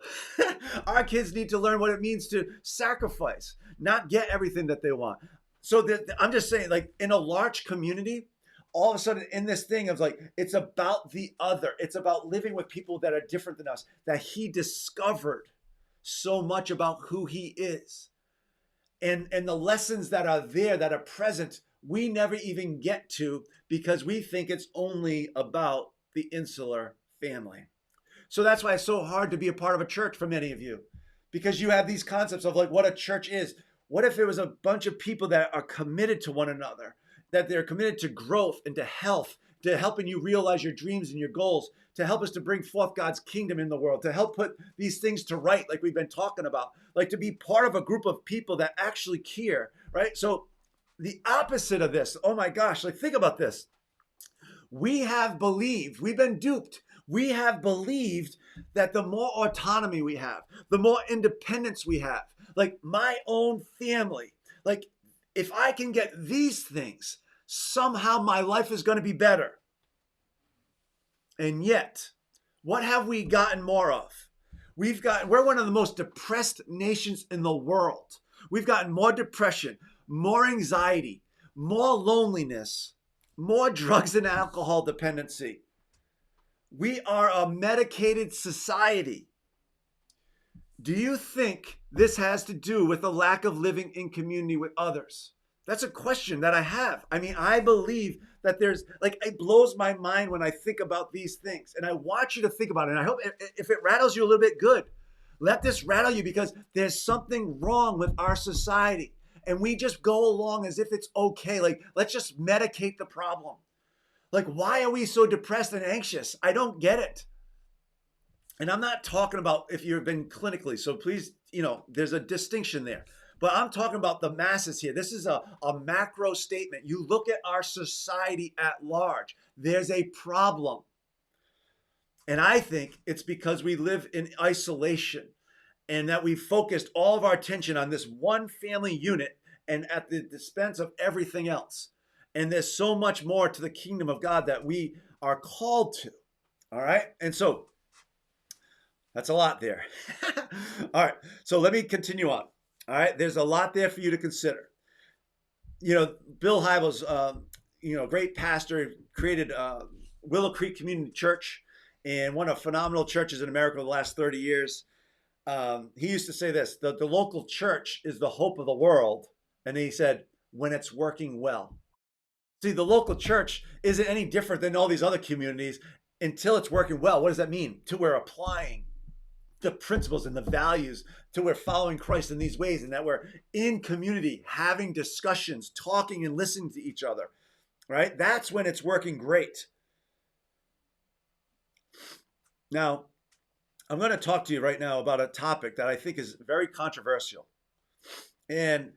Our kids need to learn what it means to sacrifice, not get everything that they want. So I'm just saying, like in a large community, all of a sudden in this thing of like, it's about the other. It's about living with people that are different than us, that he discovered so much about who he is. And the lessons that are there, that are present, we never even get to because we think it's only about the insular family. So that's why it's so hard to be a part of a church for many of you, because you have these concepts of like what a church is. What if it was a bunch of people that are committed to one another, that they're committed to growth and to health, to helping you realize your dreams and your goals, to help us to bring forth God's kingdom in the world, to help put these things to right, like we've been talking about, like to be part of a group of people that actually care, right? So the opposite of this, oh my gosh, like think about this. We have believed, we've been duped. We have believed that the more autonomy we have, the more independence we have, like my own family, like if I can get these things, somehow my life is going to be better. And yet, what have we gotten more of? We're one of the most depressed nations in the world. We've gotten more depression, more anxiety, more loneliness, more drugs and alcohol dependency. We are a medicated society. Do you think this has to do with the lack of living in community with others? That's a question that I have. I mean, I believe that there's, like, it blows my mind when I think about these things. And I want you to think about it. And I hope if it rattles you a little bit, good. Let this rattle you because there's something wrong with our society. And we just go along as if it's okay. Like, let's just medicate the problem. Like, why are we so depressed and anxious? I don't get it. And I'm not talking about if you've been clinically. So please, there's a distinction there. But I'm talking about the masses here. This is a macro statement. You look at our society at large. There's a problem. And I think it's because we live in isolation and that we focused all of our attention on this one family unit and at the expense of everything else. And there's so much more to the kingdom of God that we are called to. All right. And so that's a lot there. All right. So let me continue on. All right. There's a lot there for you to consider. Bill Hybels, great pastor, created Willow Creek Community Church and one of phenomenal churches in America over the last 30 years. He used to say this, the local church is the hope of the world. And he said, when it's working well. See, the local church isn't any different than all these other communities until it's working well. What does that mean? Till we're applying the principles and the values, till we're following Christ in these ways, and that we're in community, having discussions, talking and listening to each other, right? That's when it's working great. Now, I'm going to talk to you right now about a topic that I think is very controversial. And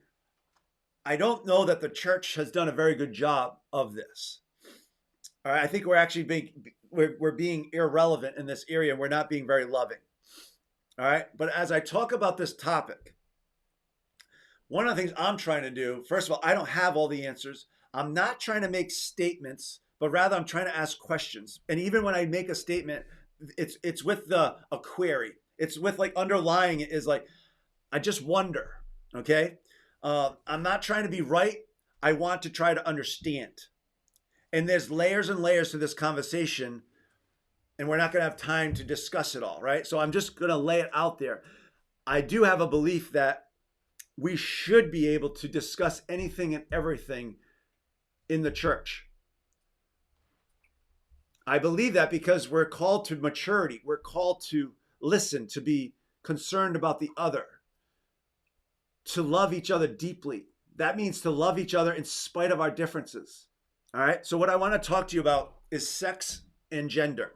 I don't know that the church has done a very good job of this. All right, I think we're actually we're being irrelevant in this area, and we're not being very loving. All right, but as I talk about this topic, one of the things I'm trying to do, first of all, I don't have all the answers. I'm not trying to make statements, but rather I'm trying to ask questions. And even when I make a statement, it's with a query. It's with like underlying it is like, I just wonder, okay? I'm not trying to be right. I want to try to understand. And there's layers and layers to this conversation, and we're not going to have time to discuss it all, right? So I'm just going to lay it out there. I do have a belief that we should be able to discuss anything and everything in the church. I believe that because we're called to maturity. We're called to listen, to be concerned about the other, to love each other deeply. That means to love each other in spite of our differences. All right. So what I want to talk to you about is sex and gender.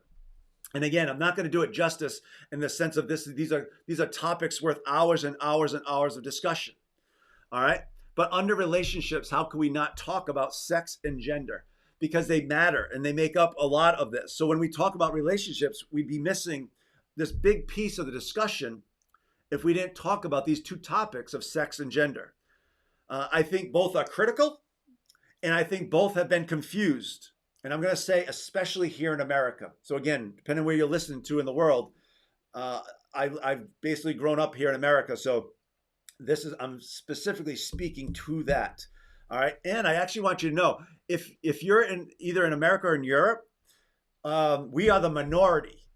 And again, I'm not going to do it justice in the sense of this. These are topics worth hours and hours and hours of discussion. All right. But under relationships, how can we not talk about sex and gender? Because they matter and they make up a lot of this. So when we talk about relationships, we'd be missing this big piece of the discussion if we didn't talk about these two topics of sex and gender. I think both are critical, and I think both have been confused. And I'm going to say, especially here in America. So again, depending on where you're listening to in the world, I've basically grown up here in America. So I'm specifically speaking to that. All right. And I actually want you to know, if you're either in America or in Europe, we are the minority.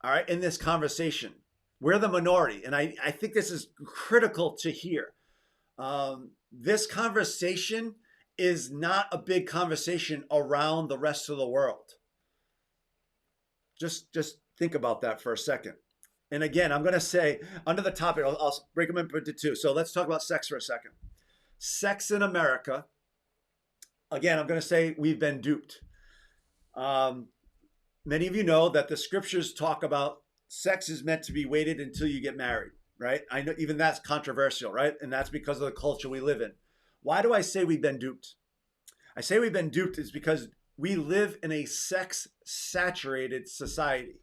All right. In this conversation, we're the minority. And I think this is critical to hear. This conversation is not a big conversation around the rest of the world. Just think about that for a second. And again, I'm going to say under the topic, I'll break them into two. So let's talk about sex for a second. Sex in America. Again, I'm going to say we've been duped. Many of you know that the scriptures talk about sex is meant to be waited until you get married, right? I know even that's controversial, right? And that's because of the culture we live in. Why do I say we've been duped? I say we've been duped is because we live in a sex-saturated society.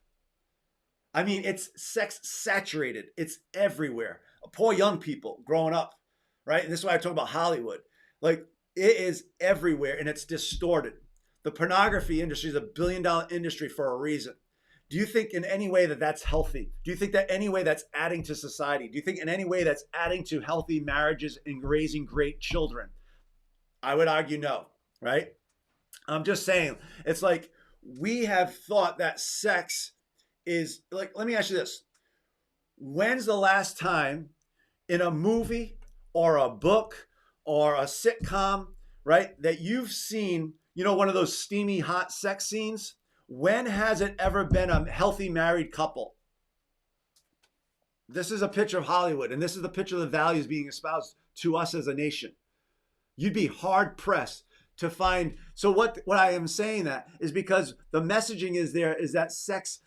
I mean, it's sex-saturated. It's everywhere. Poor young people growing up, right? And this is why I talk about Hollywood. Like, it is everywhere, and it's distorted. The pornography industry is $1 billion industry for a reason. Do you think in any way that that's healthy? Do you think that any way that's adding to society? Do you think in any way that's adding to healthy marriages and raising great children? I would argue no, right? I'm just saying, it's like we have thought that sex is like, let me ask you this. When's the last time in a movie or a book or a sitcom, right, that you've seen, one of those steamy hot sex scenes? When has it ever been a healthy married couple? This is a picture of Hollywood, and this is the picture of the values being espoused to us as a nation. You'd be hard pressed to find. So what I am saying that is because the messaging is that sex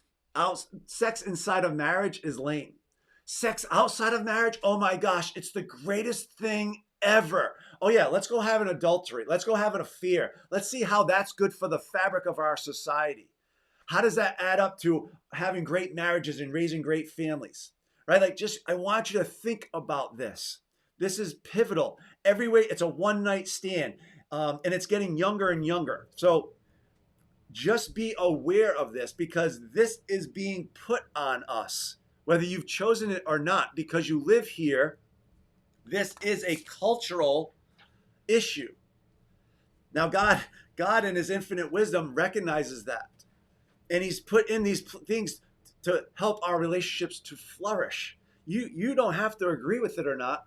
inside of marriage is lame. Sex outside of marriage, oh my gosh, it's the greatest thing ever. Oh yeah, let's go have an adultery. Let's go have an affair. Let's see how that's good for the fabric of our society. How does that add up to having great marriages and raising great families? Right? Like, I want you to think about this. This is pivotal. Every way, it's a one-night stand, and it's getting younger and younger. So just be aware of this, because this is being put on us, whether you've chosen it or not, because you live here. This is a cultural issue. Now, God in his infinite wisdom recognizes that. And he's put in these things to help our relationships to flourish. You don't have to agree with it or not.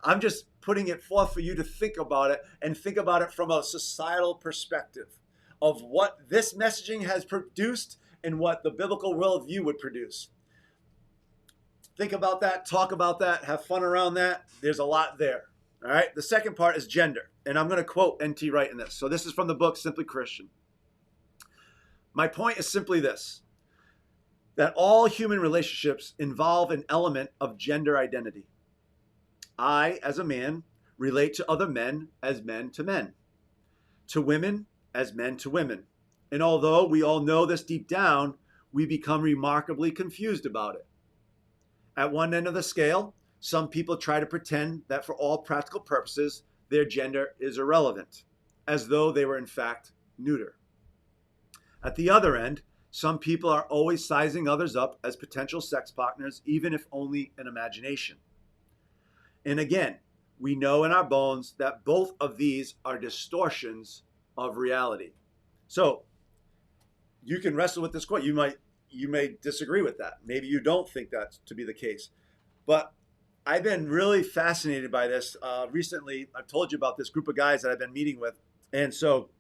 I'm just putting it forth for you to think about it, and think about it from a societal perspective of what this messaging has produced and what the biblical worldview would produce. Think about that, talk about that, have fun around that. There's a lot there. All right. The second part is gender. And I'm going to quote N.T. Wright in this. So this is from the book Simply Christian. My point is simply this, that all human relationships involve an element of gender identity. I, as a man, relate to other men as men to men, to women as men to women. And although we all know this deep down, we become remarkably confused about it. At one end of the scale, some people try to pretend that for all practical purposes, their gender is irrelevant, as though they were in fact neuter. At the other end, some people are always sizing others up as potential sex partners, even if only in imagination. And again, we know in our bones that both of these are distortions of reality. So you can wrestle with this quote. You may disagree with that. Maybe you don't think that to be the case. But I've been really fascinated by this. Recently, I've told you about this group of guys that I've been meeting with. And so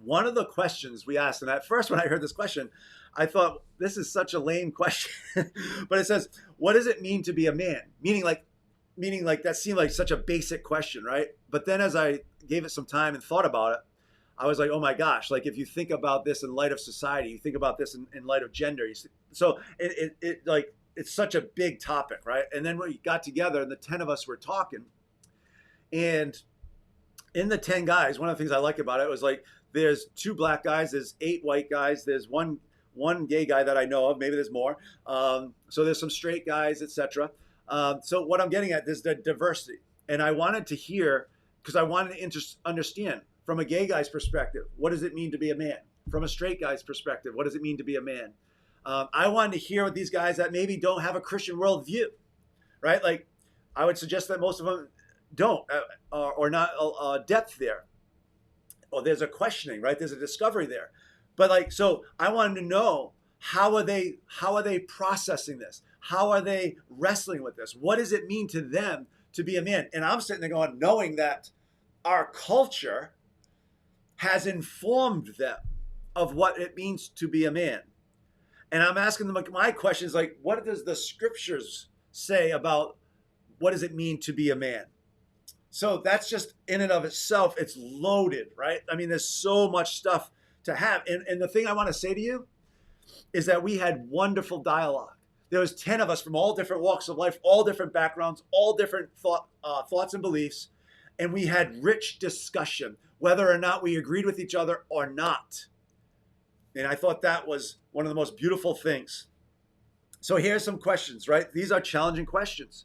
one of the questions we asked, and at first when I heard this question, I thought, this is such a lame question. But it says, what does it mean to be a man? Meaning like that seemed like such a basic question, right? But then as I gave it some time and thought about it, I was like, oh my gosh, like if you think about this in light of society, you think about this in light of gender. So it like, it's such a big topic, right? And then we got together and the 10 of us were talking, and in the 10 guys, one of the things I like about it was like, there's 2 black guys, there's 8 white guys, there's one gay guy that I know of, maybe there's more. So there's some straight guys, etc. So what I'm getting at is the diversity. And I wanted to hear, because I wanted to understand from a gay guy's perspective, what does it mean to be a man? From a straight guy's perspective, what does it mean to be a man? I wanted to hear what these guys that maybe don't have a Christian worldview, right? Like, I would suggest that most of them don't, or not depth there. Or there's a questioning, right? There's a discovery there. But like, so I wanted to know, how are they processing this? How are they wrestling with this? What does it mean to them to be a man? And I'm sitting there going, knowing that our culture has informed them of what it means to be a man. And I'm asking them, like, my question is like, what does the scriptures say about what does it mean to be a man? So that's just in and of itself, it's loaded, right? I mean, there's so much stuff to have. And the thing I want to say to you is that we had wonderful dialogue. There was 10 of us from all different walks of life, all different backgrounds, all different thoughts and beliefs. And we had rich discussion, whether or not we agreed with each other or not. And I thought that was one of the most beautiful things. So here's some questions, right? These are challenging questions.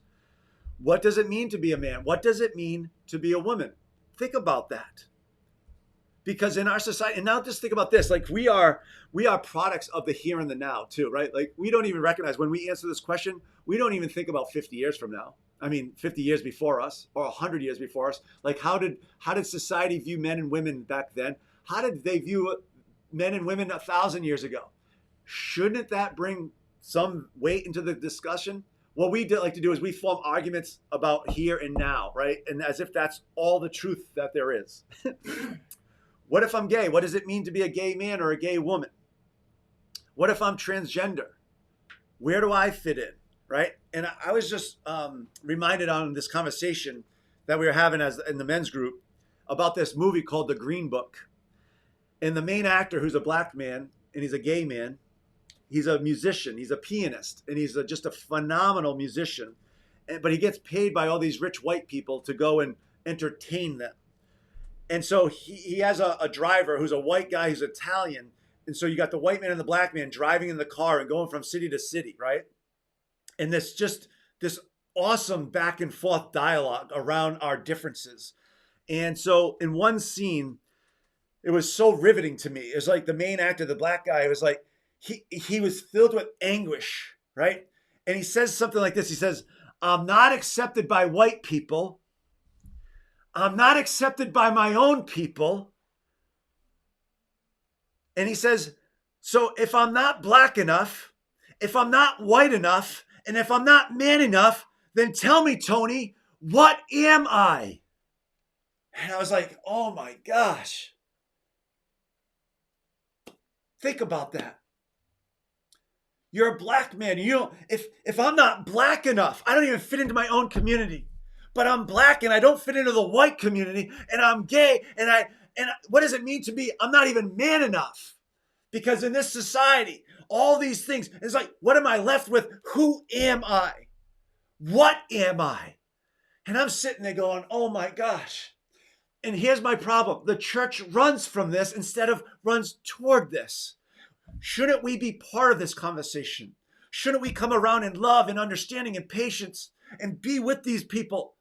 What does it mean to be a man? What does it mean to be a woman? Think about that. Because in our society, and now just think about this, like we are products of the here and the now too, right? Like we don't even recognize when we answer this question, we don't even think about 50 years from now. I mean, 50 years before us or 100 years before us. Like how did society view men and women back then? How did they view men and women 1,000 years ago? Shouldn't that bring some weight into the discussion? What we like to do is we form arguments about here and now, right? And as if that's all the truth that there is. What if I'm gay? What does it mean to be a gay man or a gay woman? What if I'm transgender? Where do I fit in, right? And I was just reminded on this conversation that we were having in the men's group about this movie called The Green Book. And the main actor, who's a black man and he's a gay man, he's a musician, he's a pianist, and he's just a phenomenal musician. But he gets paid by all these rich white people to go and entertain them. And so he has a driver who's a white guy, who's Italian. And so you got the white man and the black man driving in the car and going from city to city, right? And this awesome back and forth dialogue around our differences. And so in one scene, it was so riveting to me. It was like the main actor, the black guy, it was like, he was filled with anguish, right? And he says something like this. He says, I'm not accepted by white people. I'm not accepted by my own people. And he says, so if I'm not black enough, if I'm not white enough, and if I'm not man enough, then tell me, Tony, what am I? And I was like, oh my gosh. Think about that. You're a black man. You know, if I'm not black enough, I don't even fit into my own community. But I'm black and I don't fit into the white community, and I'm gay, and what does it mean to be? I'm not even man enough. Because in this society, all these things, it's like, what am I left with? Who am I? What am I? And I'm sitting there going, oh my gosh. And here's my problem. The church runs from this instead of runs toward this. Shouldn't we be part of this conversation? Shouldn't we come around in love and understanding and patience and be with these people,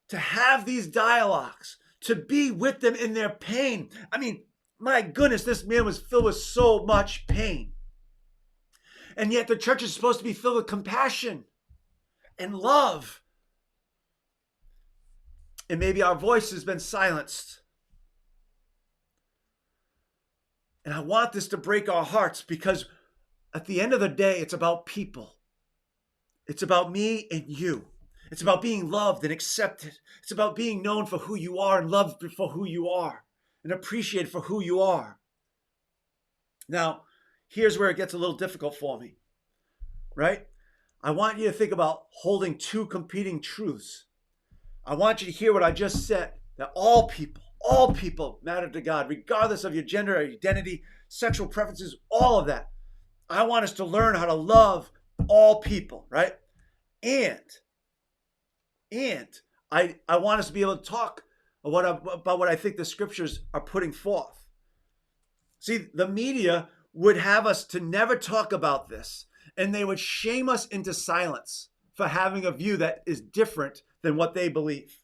to have these dialogues, to be with them in their pain? I mean, my goodness, this man was filled with so much pain. And yet the church is supposed to be filled with compassion and love. And maybe our voice has been silenced. And I want this to break our hearts, because at the end of the day, it's about people. It's about me and you. It's about being loved and accepted. It's about being known for who you are and loved for who you are and appreciated for who you are. Now, here's where it gets a little difficult for me, right? I want you to think about holding two competing truths. I want you to hear what I just said, that all people All people matter to God, regardless of your gender, identity, sexual preferences, all of that. I want us to learn how to love all people, right? And I want us to be able to talk about what I think the scriptures are putting forth. See, the media would have us to never talk about this, and they would shame us into silence for having a view that is different than what they believe.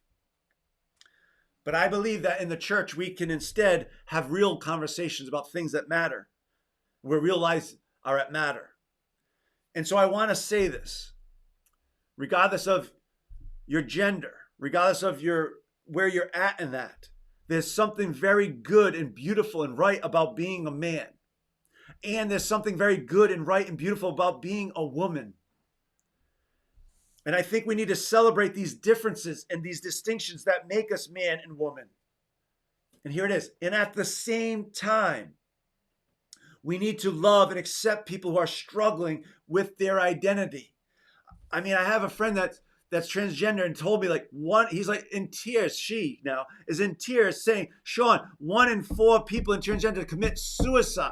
But I believe that in the church, we can instead have real conversations about things that matter, where real lives are at matter. And so I want to say this, regardless of your gender, regardless of where you're at in that, there's something very good and beautiful and right about being a man. And there's something very good and right and beautiful about being a woman. And I think we need to celebrate these differences and these distinctions that make us man and woman. And here it is. And at the same time, we need to love and accept people who are struggling with their identity. I mean, I have a friend that's transgender and told me he's like in tears, she now is in tears saying, Sean, 1 in 4 people in transgender commit suicide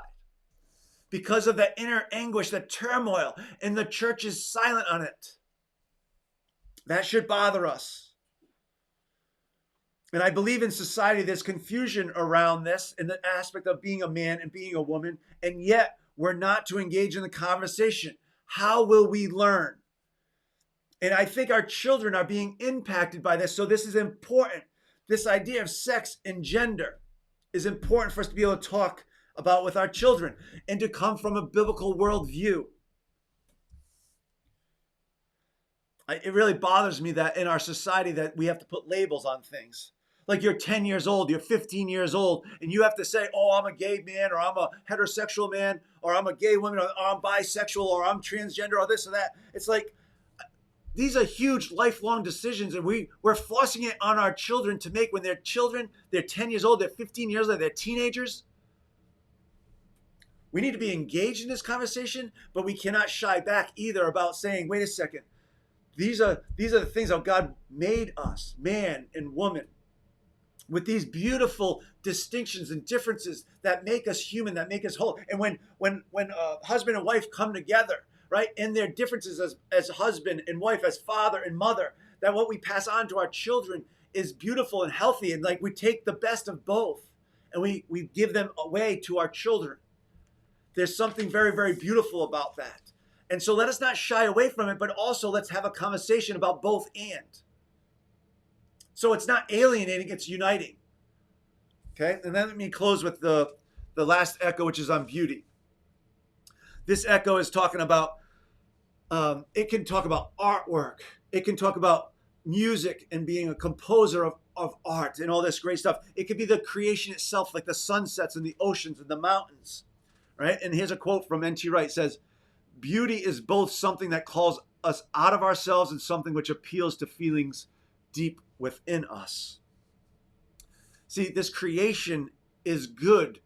because of that inner anguish, that turmoil, and the church is silent on it. That should bother us. And I believe in society there's confusion around this in the aspect of being a man and being a woman, and yet we're not to engage in the conversation. How will we learn? And I think our children are being impacted by this, so this is important. This idea of sex and gender is important for us to be able to talk about with our children and to come from a biblical worldview. It really bothers me that in our society that we have to put labels on things. Like you're 10 years old, you're 15 years old, and you have to say, oh, I'm a gay man, or I'm a heterosexual man, or I'm a gay woman, or I'm bisexual, or I'm transgender, or this or that. It's like, these are huge lifelong decisions, and we're forcing it on our children to make when they're children, they're 10 years old, they're 15 years old, they're teenagers. We need to be engaged in this conversation, but we cannot shy back either about saying, wait a second, these are the things how God made us, man and woman, with these beautiful distinctions and differences that make us human, that make us whole. And when husband and wife come together, right, in their differences as husband and wife, as father and mother, that what we pass on to our children is beautiful and healthy, and like we take the best of both and we give them away to our children. There's something very, very beautiful about that. And so let us not shy away from it, but also let's have a conversation about both and. So it's not alienating, it's uniting. Okay, and then let me close with the last echo, which is on beauty. This echo is talking about, it can talk about artwork. It can talk about music and being a composer of art and all this great stuff. It could be the creation itself, like the sunsets and the oceans and the mountains, right? And here's a quote from N.T. Wright. It says, beauty is both something that calls us out of ourselves and something which appeals to feelings deep within us. See, this creation is good,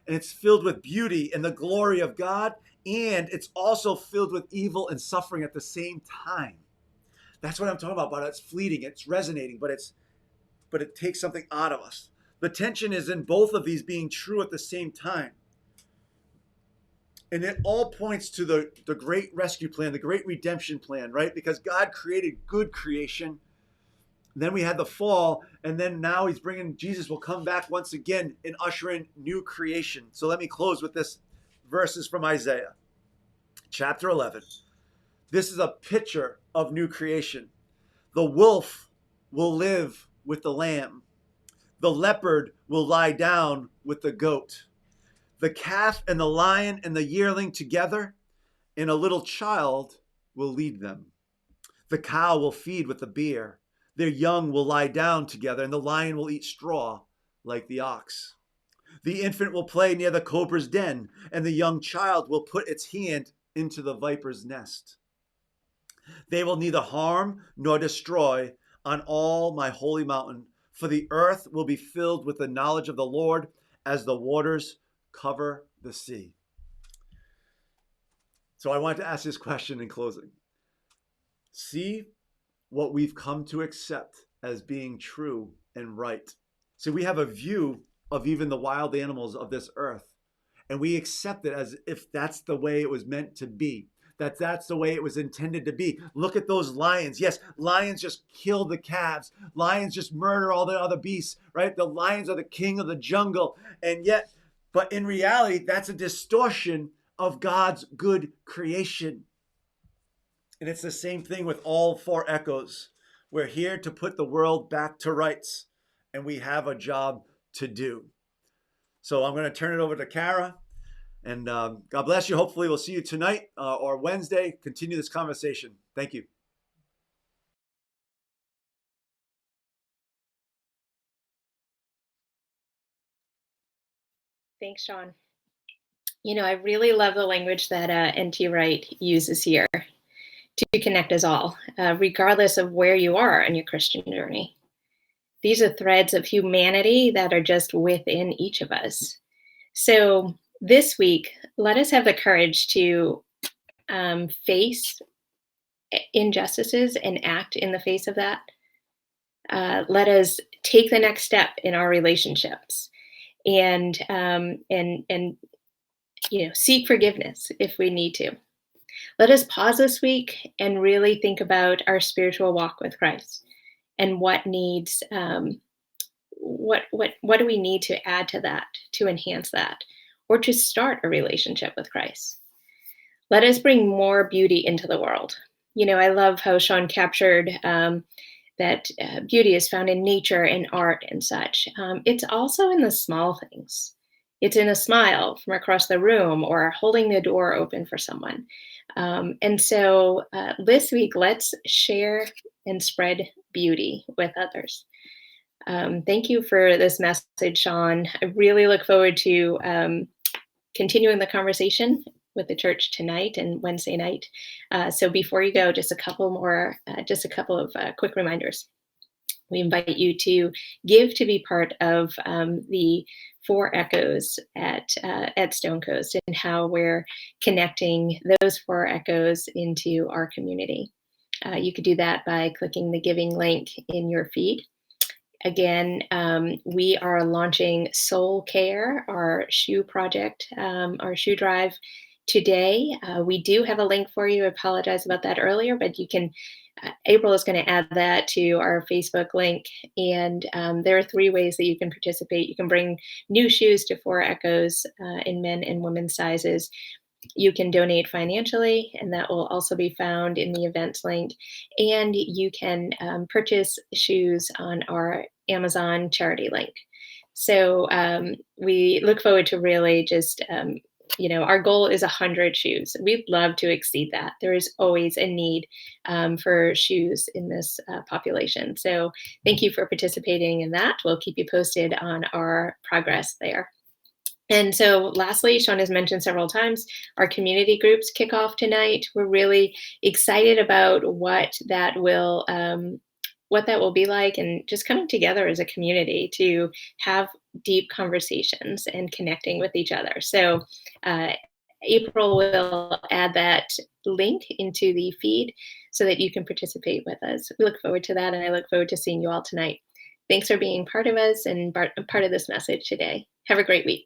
and it's filled with beauty and the glory of God, and it's also filled with evil and suffering at the same time. That's what I'm talking about, but it's fleeting, it's resonating, but it takes something out of us. The tension is in both of these being true at the same time. And it all points to the great rescue plan, the great redemption plan, right? Because God created good creation. Then we had the fall, and then now he's bringing, Jesus will come back once again and usher in new creation. So let me close with this verses from Isaiah, chapter 11. This is a picture of new creation. The wolf will live with the lamb. The leopard will lie down with the goat. The calf and the lion and the yearling together, and a little child will lead them. The cow will feed with the bear. Their young will lie down together, and the lion will eat straw like the ox. The infant will play near the cobra's den, and the young child will put its hand into the viper's nest. They will neither harm nor destroy on all my holy mountain, for the earth will be filled with the knowledge of the Lord as the waters cover the sea. So I wanted to ask this question in closing. See what we've come to accept as being true and right. So we have a view of even the wild animals of this earth, and we accept it as if that's the way it was meant to be, that's the way it was intended to be. Look at those lions. Yes, lions just kill the calves. Lions just murder all the other beasts, right? The lions are the king of the jungle. And yet, but in reality, that's a distortion of God's good creation. And it's the same thing with all four echoes. We're here to put the world back to rights, and we have a job to do. So I'm going to turn it over to Kara. And God bless you. Hopefully we'll see you tonight or Wednesday. Continue this conversation. Thank you. Thanks, Sean. You know, I really love the language that N.T. Wright uses here to connect us all, regardless of where you are on your Christian journey. These are threads of humanity that are just within each of us. So this week, let us have the courage to face injustices and act in the face of that. Let us take the next step in our relationships and you know, seek forgiveness if we need to. Let us pause this week and really think about our spiritual walk with Christ and what needs, what do we need to add to that, to enhance that, or to start a relationship with Christ. Let us bring more beauty into the world. You know, I love how Sean captured that beauty is found in nature and art and such. It's also in the small things. It's in a smile from across the room or holding the door open for someone. And so this week, let's share and spread beauty with others. Thank you for this message, Sean. I really look forward to continuing the conversation with the church tonight and Wednesday night. So before you go, just a couple of quick reminders. We invite you to give to be part of the 4 echoes at Stone Coast and how we're connecting those 4 echoes into our community. You could do that by clicking the giving link in your feed. Again, we are launching Soul Care, our shoe project, our shoe drive today. We do have a link for you. I apologize about that earlier, but you can, April is going to add that to our Facebook link. And there are 3 ways that you can participate. You can bring new shoes to 4 Echoes in men and women's sizes. You can donate financially, and that will also be found in the events link. And you can purchase shoes on our Amazon charity link. So we look forward to really just, you know, our goal is 100 shoes. We'd love to exceed that. There is always a need for shoes in this population. So thank you for participating in that. We'll keep you posted on our progress there. And so lastly, Sean has mentioned several times, our community groups kick off tonight. We're really excited about what that will be like, and just coming together as a community to have deep conversations and connecting with each other. So April will add that link into the feed so that you can participate with us. We look forward to that, and I look forward to seeing you all tonight. Thanks for being part of us and part of this message today. Have a great week.